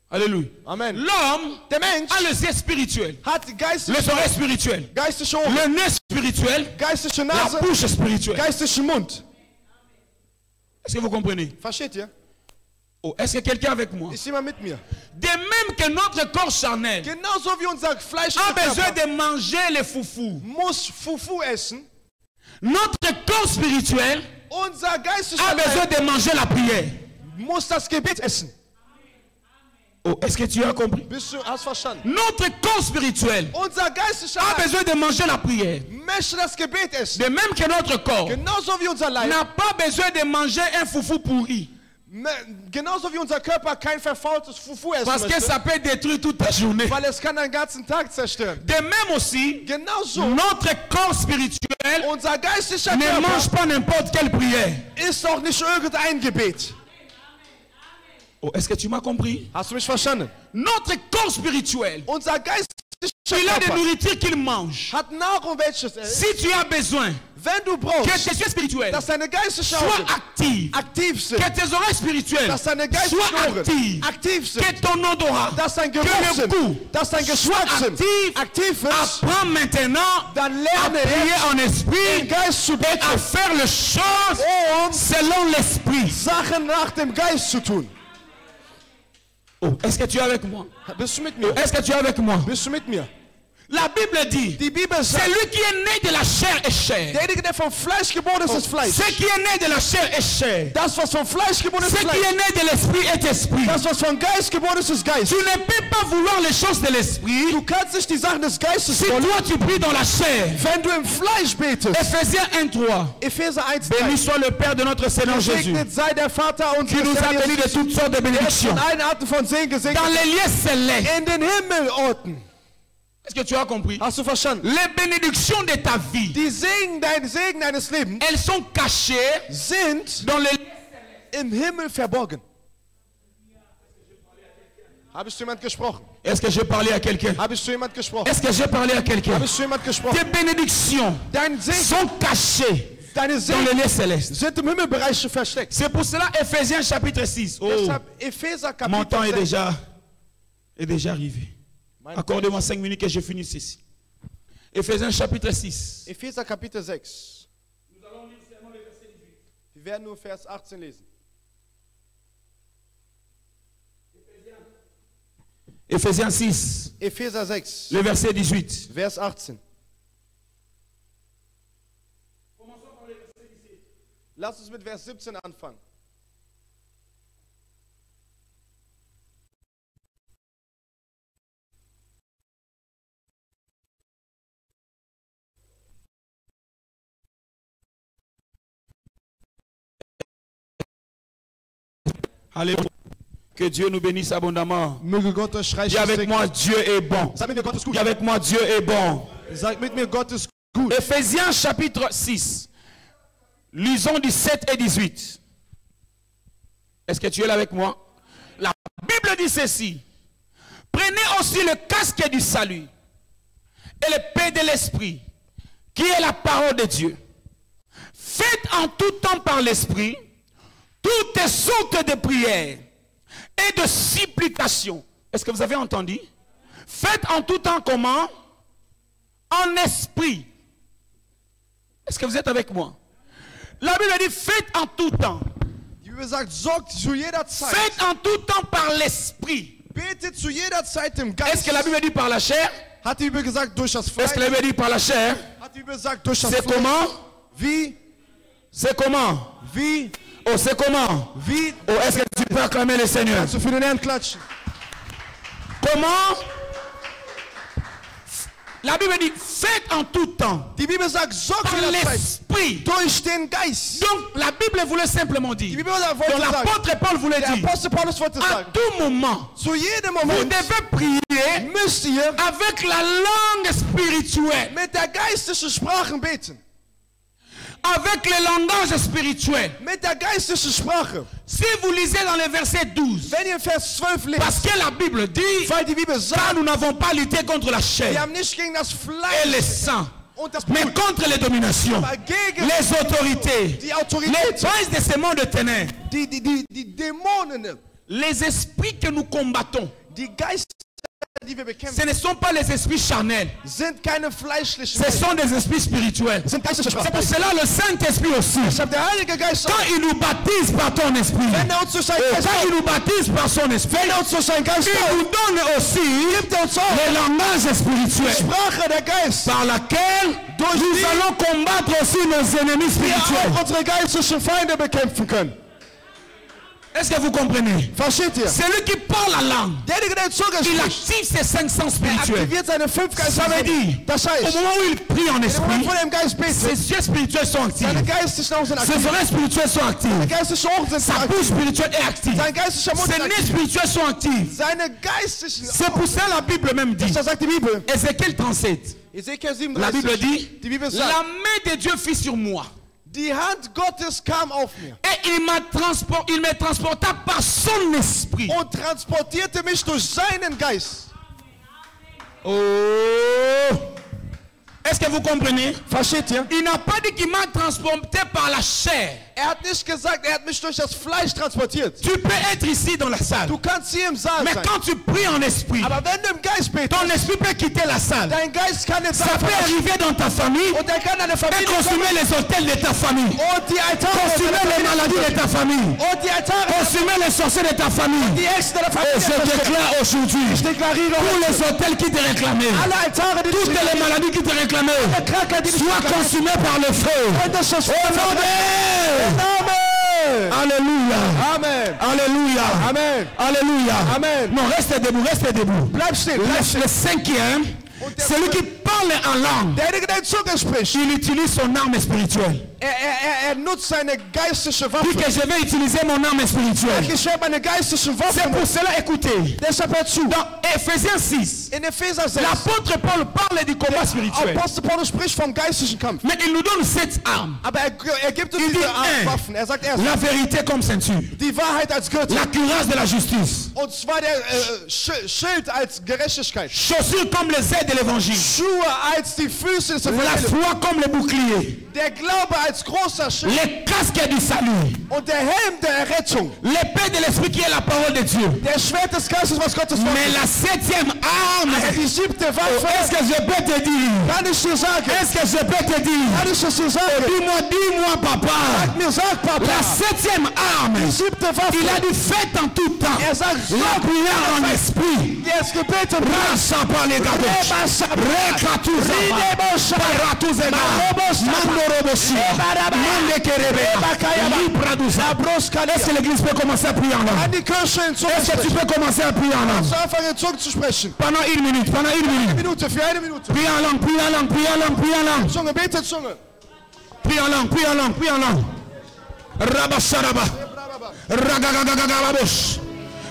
Alléluia.
Amen.
L'homme
Der Mensch
a les yeux spirituels,
hat
les oreilles spirituelles,
geistliche Ohren,
le nez spirituel,
geistliche
la
Nase,
bouche spirituelle.
geistlichen Mund.
Est-ce que vous comprenez?
Versteht ihr?
Oh, est-ce que quelqu'un avec moi?
Ist jemand mit mir?
De même que notre corps charnel
Genauso wie unser Fleisch
a besoin de manger les foufous,
muss Fufu essen,
notre corps spirituel
unser geistlicher
a besoin
Leib
de manger la prière.
muss das Gebet essen.
Oh, est-ce que tu as compris?
Hast verstanden?
Notre corps spirituel
Unser geistlicher
a
Leib
besoin de manger la prière.
möchte das Gebet essen.
De même que notre corps
Genauso wie unser Leib
n'a pas besoin de manger un foufou pourri.
Genauso wie unser Körper kein verfaultes Fufu essen
Parce que
möchte,
ça peut détruire toute ta journée.
weil es kann einen ganzen Tag zerstören.
De même aussi,
Genauso,
notre corps spirituel
unser geistlicher
ne mange
Körper
pas n'importe quelle prière.
ist auch nicht irgendein Gebet.
Oh, est-ce que tu m'as compris?
Hast du mich verstanden?
Notre corps spirituel,
Unser geistlicher
il a des
Körper
nourritures qu'il mange.
hat Nahrung, welches er isst.
Si tu as besoin
Wenn du
que
brauchst,
tes yeux spirituels
dass deine geistlichen
soient
Augen
actifs,
aktiv sind,
que tes oreilles spirituelles
dass deine
soient
geistlichen Ohren
actives,
aktiv sind,
que ton odorat,
dass dein
que
Geruch
le
sind,
goût
dass dein
soit
Geschmack sind, aktiv ist,
apprends maintenant
dann
à
lerne
prier
jetzt,
en
den
esprit
Geist zu
et à
beten
faire les choses
und
selon l'esprit.
Sachen nach dem Geist zu tun.
Oh, est-ce que tu es avec moi?
Bist du mit mir?
Est-ce que tu es avec moi?
Bist du mit mir?
La Bible dit,
Die Bibel
c'est
sagt,
lui qui est né de la chair est chair.
derjenige, der vom Fleisch geboren ist, ist Fleisch.
Ce qui est né de la chair est chair.
Das, was vom Fleisch geboren ist,
Ce
ist
qui est
Fleisch.
né de l'esprit est esprit.
Das, was vom Geist geboren ist, ist Geist.
Tu ne peux pas vouloir les choses de l'esprit
Du kannst nicht die Sachen des Geistes
si
wollen,
toi tu pries dans la chair.
wenn du im Fleisch betest.
Ephésiens 1:3.
Epheser 1,
Béni
3.
soit le Père de notre Seigneur Jésus,
Gesegnet sei der Vater und
qui nous a bénis de toutes sortes de bénédictions
von allen Arten von Segen
dans
gesegnet
les lieux célestes.
in den Himmelorten.
Est-ce que tu as compris?
Hast du verstanden?
Les bénédictions de ta vie,
Die Segen deines Lebens
elles sont cachées
sind
dans les...
im Himmel verborgen. Habe ich zu jemand gesprochen?
Est-ce que j'ai parlé à quelqu'un?
Habe ich zu jemand gesprochen?
Est-ce que j'ai parlé à quelqu'un?
Habe ich zu jemand gesprochen?
Tes bénédictions
Dein Segen,
sont cachées
deine
dans les
Segen
lieux célestes.
sind im Himmelbereich versteckt.
C'est pour cela Ephésiens chapitre 6. Oh,
Deshalb Epheser
mon temps
Kapitel 6.
est déjà arrivé. Accordez-moi 5 minutes que je finisse ici. Ephésiens chapitre 6.
Epheser Kapitel 6. Wir werden nur Vers 18 lesen.
Ephésiens 6,
Epheser 6,
le verset 18.
Vers 18. Lass uns mit Vers 17 anfangen.
Alléluia. Que Dieu nous bénisse abondamment.
Möge Gott euch reich
Dis avec moi, Dieu est bon.
Sag mit mir, Gott ist gut.
Dis avec moi, Dieu est bon.
Sag mit mir, Gott ist gut.
Ephésiens chapitre 6. Lisons du 7 et 18. Est-ce que tu es là avec moi? La Bible dit ceci. Prenez aussi le casque du salut et l'épée de l'esprit, qui est la parole de Dieu. Faites en tout temps par l'esprit toutes sortes de prières et de supplications. Est-ce que vous avez entendu? Faites en tout temps comment? En esprit. Est-ce que vous êtes avec moi? La Bible dit faites en tout temps.
Die Bibel sagt, sorgt zu jeder Zeit.
Faites en tout temps par l'esprit.
Betet zu jeder Zeit im
Est-ce
Geist.
que la Bible dit par la chair?
Hat die Bibel gesagt, durch das
Est-ce que
Fleisch?
la Bible dit par la chair?
Hat die Bibel gesagt, durch das
C'est
Fleisch?
comment?
Wie?
C'est comment?
Wie?
Oh, c'est comment?
Wie?
Oh, est-ce que tu peux acclamer le Seigneur?
Kannst du für den Herrn klatschen?
Comment? La Bible dit faites en tout temps
Die Bibel sagt, sorgt zu
par
jeder Zeit.
l'esprit.
Durch den Geist.
Donc la Bible voulait simplement
Die
dire.
Bibel
Donc
wollte sagen,
l'apôtre Paul voulait
der
dire.
Apostel Paulus wollte
À
sagen,
tout moment,
zu jedem
vous
Moment
devez prier
müsst ihr
avec la langue spirituelle.
mit der geistlichen Sprache beten.
Avec le langage spirituel.
Mit der geistlichen Sprache.
Si vous lisez dans le verset 12,
Wenn ihr Vers 12
parce
lest,
que la Bible dit,
weil die Bibel
car
sagt,
nous n'avons pas lutté contre la
wir
chair
haben nicht gegen das
et
Fleisch
le sang,
und das
mais
Blut,
contre les dominations,
aber gegen
les autorités,
die
les
Autorität,
princes de ce monde de ténèbres,
die Dämonen,
les esprits que nous combattons.
die Geister, die wir
Ce
bekämpfen,
ne sont pas les esprits charnels,
sind keine fleischlichen
ce
Geister,
sont des esprits spirituels.
sind geistliche
C'est pour
Sprache.
cela le Saint-Esprit aussi,
Deshalb der Heilige Geist
quand
sagt,
il nous baptise par ton esprit,
wenn uns durch seinen
et
Geist
quand il nous baptise par son esprit,
wenn uns durch seinen Geist
il nous donne aussi
gibt uns auch
le langage spirituel
Sprache der Geist,
par laquelle nous allons combattre aussi nos ennemis
die
spirituels.
auch unsere geistlichen Feinde bekämpfen können.
Est-ce que vous comprenez?
Versteht ihr?
Celui qui parle la langue,
Derjenige, der in Zunge
il
spricht,
active ses 5 sens
er
spirituels.
aktiviert seine 5
Ça veut dire,
Das
au
heißt,
moment où il prie en
in dem
esprit,
Moment, wo er im Geist
ses
betet,
yeux spirituels sont actifs.
seine geistlichen Augen sind
Ses
aktiv.
oreilles spirituelles sont
Seine
actives.
geistlichen Ohren sind
Sa bouche
aktiv.
spirituelle est active.
Sein geistlicher Mund
Ses
ist
nez
aktiv.
spirituels sont actifs.
Seine geistlichen
C'est pour ça la Bible même dit,
Das sagt die Bibel.
Ézéchiel 37,
Ezekiel
la Bible
37.
dit,
Die Bibel
la
sagt,
main de Dieu fut sur moi.
die Hand Gottes kam auf mir
Et il me transporta par son esprit.
und transportierte mich durch seinen Geist.
Oh! Est-ce que vous comprenez?
Versteht ihr?
Il n'a pas dit qu'il m'a transporté par la chair.
Er hat nicht gesagt, er hat mich durch das Fleisch transportiert.
Tu peux être ici dans la salle.
Du kannst hier im Saal
Mais
sein.
quand tu pries en esprit,
Aber wenn du im Geist betest,
ton esprit peut quitter la salle.
dein Geist kann den
Ça
Saal
peut
verlassen.
arriver dans ta famille
Und er kann deine
et
Familie
consumer
kommen.
les hôtels de ta famille.
Und die Altare
Consumer
deiner
les
Familie.
maladies de ta famille.
Und die Altare.
Consumer les sorciers de ta famille.
Die Äxte der
Et
Familie.
je déclare aujourd'hui,
Ich deklariere
tous
heute,
les hôtels qui te réclamaient,
alle Altare, die
toutes
dich
les maladies qui te réclamaient,
alle Krankheit, die dich
soient consumées par le feu.
Und das ist
Au nom de...
Amen.
Alléluia.
Amen.
Alléluia.
Amen.
Alléluia.
Amen.
Non, restez debout, restez debout.
Bleib stehen. Bleib stehen.
Le cinquième, celui qui parle en langue,
Derjenige, der in Zunge spricht,
il utilise son arme spirituelle.
er nutzt seine geistliche
Puis
Waffe.
que je vais utiliser mon arme spirituelle.
Ich habe meine geistlichen
C'est
Waffen.
pour cela, écoutez,
Deshalb hört zu.
dans Ephésiens 6,
In Epheser 6.
l'apôtre Paul parle du combat spirituel.
Apostel Paulus spricht vom geistlichen Kampf.
Mais il nous donne 7 armes.
Aber er gibt uns
Il
diese
dit,
Art Waffen. Er sagt erst,
La vérité comme ceinture,
die Wahrheit als Gürtel.
la cuirasse de la justice,
Und zwar der Schild als Gerechtigkeit.
chaussures comme les ailes de l'évangile,
Schuhe als die Füße des
la
Evangeliums.
foi comme le bouclier,
Der Glaube als großer Schild.
les casques du salut,
Und der Helm der Errettung.
l'épée de l'esprit qui est la parole de Dieu.
Der Schwert des Geistes, was Gottes Wort
Mais
ist.
la 7e arme,
Aber die 7.
est-ce
Waffe,
que je peux te dire?
kann ich dir sagen.
Est-ce que je peux te dire?
Kann ich es dir sagen.
Dis-moi, papa.
Sag mir, sag Papa.
La 7e arme,
Die 7. Waffe.
il a dit faites en tout temps.
Er sagt,
La prière en esprit.
Jetzt gebeten.
Rasa par les gabos. Rekatuza. Paratuzema. Mandorobosi. Mandekerebe. Libraduza. Est-ce que l'église peut commencer à prier en langue?
An die Kirche in Zunge
Est-ce que tu
sprechen.
peux commencer à prier en langue?
Zu Anfang in Zunge zu sprechen.
Pendant une minute,
Für eine Minute.
Prie en langue, prie en langue, prie en langue, prie en langue.
Zunge, bete Zunge.
Prie en langue, prie en langue, prie en langue. Rabasharaba. Ragagagagagabos.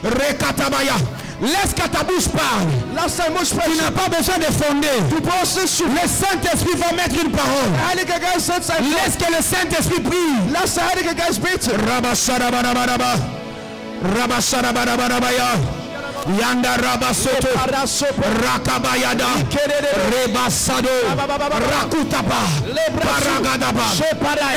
Rekatabaya. Laisse que ta bouche parle.
Lass dein Mund
Tu
sprechen.
n'as pas besoin de fonder.
Du brauchst nicht zu.
Le Saint-Esprit va mettre une parole.
Der Heilige Geist setzt ein Wort.
Laisse que le Saint-Esprit prie.
Lass der Heilige Geist beten.
Rabasharabarabaraba. Rabasharabarabarabaya. Yanda Rabasoto. Rakabayada. Rebasado. Rakutapa. Paragadaba.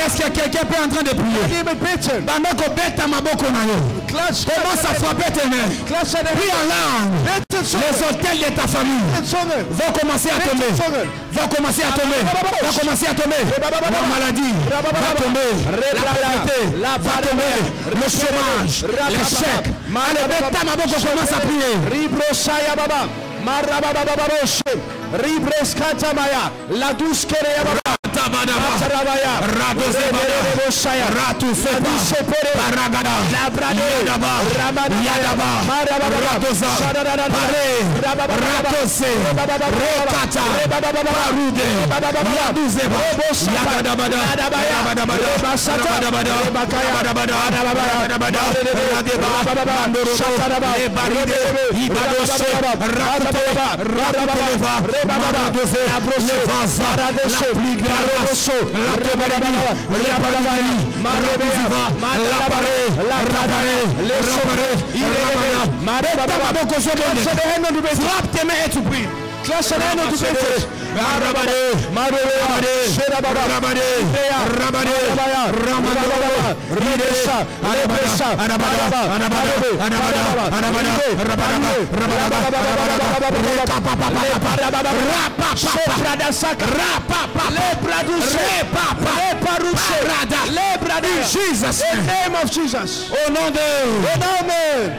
Est-ce que quelqu'un peut en train de prier?
Jemand beten.
Bandoko beta maboko na yo.
Klatsch.
Commence à frapper tes mains.
Klatsch deine
Prie en langue.
Bete Zunge.
Les hôtels de ta famille
Bete Zunge.
vont commencer à tomber.
Bete Zunge.
Va commencer à tomber. Va commencer à tomber. La maladie va tomber. La pauvreté va tomber. Le chômage. L'échec. Allez, beta maboko commence à prier.
Ribrosaya baba. Marababababoshe. Ribreskata La duskere ya baba.
Tabadaba. Radozebada. Ratufeba. Paragada. Yadaba. Yadaba. Radoza. Pare. Ratose. Rekata. Parude. Yaduzeba. Yadabada. Yadabada. Rabadabada. Rabadabada. Rabadabada. Radeba. Mandorobo. Lebaride. Ibadose. Rakuteba. Rakuteba. Maradoze. Levaza. La pluie de la race. La Tebadabada. La Padabani. Marabiziva. La Pare. La Rabare. Le Rabare. Rabare. Frappe tes mains et tu pries.
Klasse rein und du betest.
Rabade, Rabade, Rabade, Rabade, Ramadaba, Ridesa, Alebesa, Anabada, Anabada, Anabada, Jesus,
In the name of Jesus.
au nom de
Amen.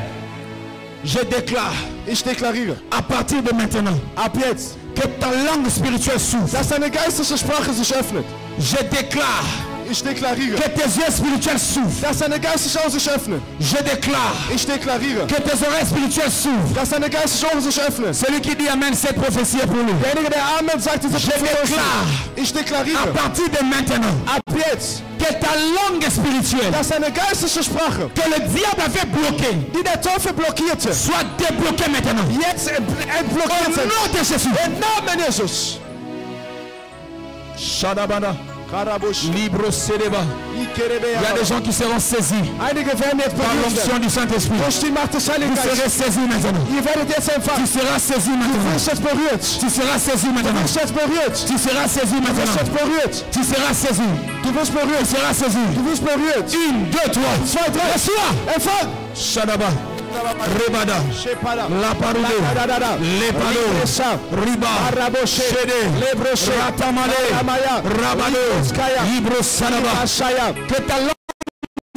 je déclare
Ich deklariere,
à partir de maintenant
ab jetzt,
que ta langue spirituelle s'ouvre.
dass deine geistliche Sprache sich öffnet.
Je déclare
Ich deklariere,
que tes yeux spirituels s'ouvrent.
dass deine geistlichen Augen sich öffnen.
Je déclare
Ich deklariere,
que tes oreilles spirituelles s'ouvrent.
dass deine geistlichen Augen sich öffnen.
Celui qui dit Amen, cette prophétie est pour lui.
Derjenige, der Amen sagt, diese
Je
Prophetie.
déclare
Ich
à
deklariere,
partir de maintenant
ab jetzt,
que ta langue spirituelle
dass deine geistliche Sprache,
que le diable avait bloquée
die der Teufel blockierte,
soit débloquée maintenant.
jetzt entblockiert
Au
sind.
nom de Jésus.
Im Namen Jesus.
Shadabana,
Karabush,
Libro Sedeba. Il y a des gens qui seront saisis
Einige werden jetzt
par
berührt
l'onction
werden.
du Saint-Esprit.
Durch die Macht des Heiligen
Vous serez
Geistes.
saisis maintenant.
Ihr werdet jetzt
Tu
empfangen.
seras saisi
Du
maintenant.
wirst jetzt berührt.
Tu seras saisi maintenant.
Du wirst jetzt berührt.
Tu seras saisi
Du wirst
maintenant.
jetzt berührt.
Tu seras saisi.
Du wirst berührt.
Tu seras saisi.
Du wirst berührt.
1, 2, 3.
2, 3.
Reçois.
Empfang.
Shadaba. Rebada.
Shepada.
La paroude.
Kadadada.
Lepado.
Libresa.
Riba.
Araboshe.
Shede.
Lebroshe.
Ratamale.
Ramaya.
Rabado.
Libreskaya.
Libro Sadaba.
Ashaya.
Que ta langue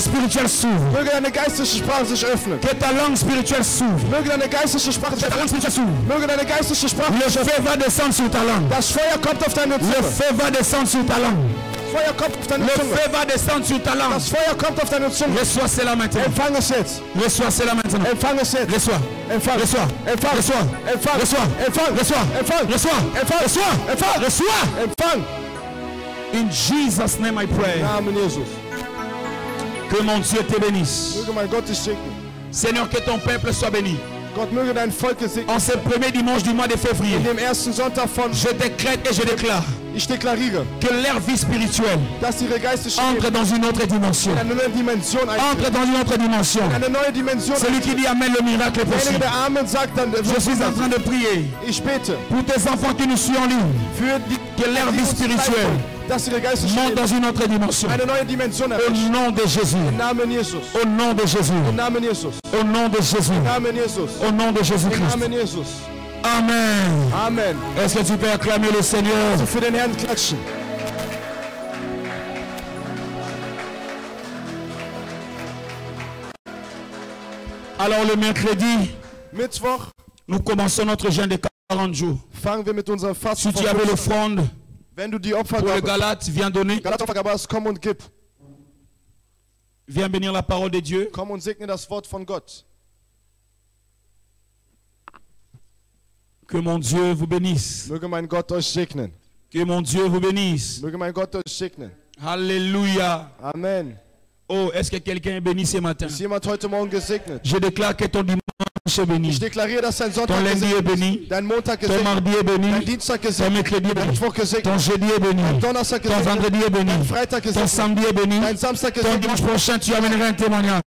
spirituelle s'ouvre.
Möge deine geistliche Sprache sich öffnen.
Que ta langue spirituelle s'ouvre.
Möge deine geistliche Sprache sich
Que ta langue
öffnen.
spirituelle s'ouvre.
Möge deine geistliche Sprache
Le
sich öffnen.
feu va descendre sur ta langue.
Das Feuer kommt auf deine
Le
Zunge.
feu va descendre sur ta langue.
Feuer kommt auf deine
Le
Zunge.
feu va descendre sur ta langue.
Das Feuer kommt auf deine Zunge.
Reçois cela maintenant.
Empfang es jetzt.
Reçois cela maintenant.
Empfang es jetzt.
Reçois.
Empfang.
Reçois.
Empfang.
Reçois.
Empfang.
Reçois.
Empfang.
Reçois.
Empfang.
Reçois.
Empfang.
Reçois.
Empfang.
Reçois.
Empfang.
In Jesus' name I pray.
Namen Jesus.
Que mon Dieu te bénisse.
Möge mein Gott dich segnen.
Seigneur, que ton peuple soit béni.
Gott möge dein Volk gesegnet.
En ce premier dimanche du mois de février,
In dem ersten Sonntag von,
je décrète et je déclare
ich deklariere,
que leur vie spirituelle
dass ihre geistliche
entre dans une autre dimension.
in eine neue Dimension eintritt.
Entre dans une autre dimension.
Eine neue Dimension.
Celui qui dit Amen, le miracle est
Derjenige,
possible.
der Amen sagt, dann
Je suis en train de prier
ich bete
pour tes enfants qui nous suivent en ligne.
für die,
Que leur vie
die uns
spirituelle
leiten, dass ihre geistliche
monte
Leben
dans une autre dimension.
eine neue Dimension
Au
erreicht.
nom de Jésus.
Im Namen Jesus.
Au nom de Jésus.
Im Namen Jesus.
Au nom de Jésus.
Im Namen Jesus.
Au nom de
Im
Jésus-Christ.
Namen Jesus.
Amen.
Amen.
Est-ce que tu peux acclamer le Seigneur?
Für den Herrn klatschen.
Alors le mercredi,
Mittwoch
nous commençons notre jeûne de 40 jours.
fangen wir mit unserem Fasten
Si tu avais l'offrande
Wenn du die
pour le
Opfergabe,
Galate, viens donner.
Galatopfergabe hast, komm und gib.
Viens bénir la parole de Dieu.
Komm und segne das Wort von Gott.
Que mon Dieu vous bénisse.
Möge mein Gott euch segnen.
Que mon Dieu vous bénisse.
Möge mein Gott euch segnen.
Alléluia.
Amen.
Oh, est-ce que quelqu'un est béni ce matin?
Ist jemand heute Morgen gesegnet?
Je déclare que ton dimanche est béni.
Ich deklariere, dass dein
Ton
Sonntag
lundi est
gesegnet
béni.
ist. Dein Montag
Ton
gesegnet.
mardi est béni.
Dein Dienstag
Ton
gesegnet.
mercredi est
Dein
béni.
Mittwoch gesegnet.
Ton jeudi est béni.
Dein Donnerstag
Ton
gesegnet.
vendredi est béni.
Dein Freitag
Ton
gesegnet.
samedi est béni.
Dein Samstag
Ton
gesegnet.
dimanche prochain, tu amèneras un témoignage.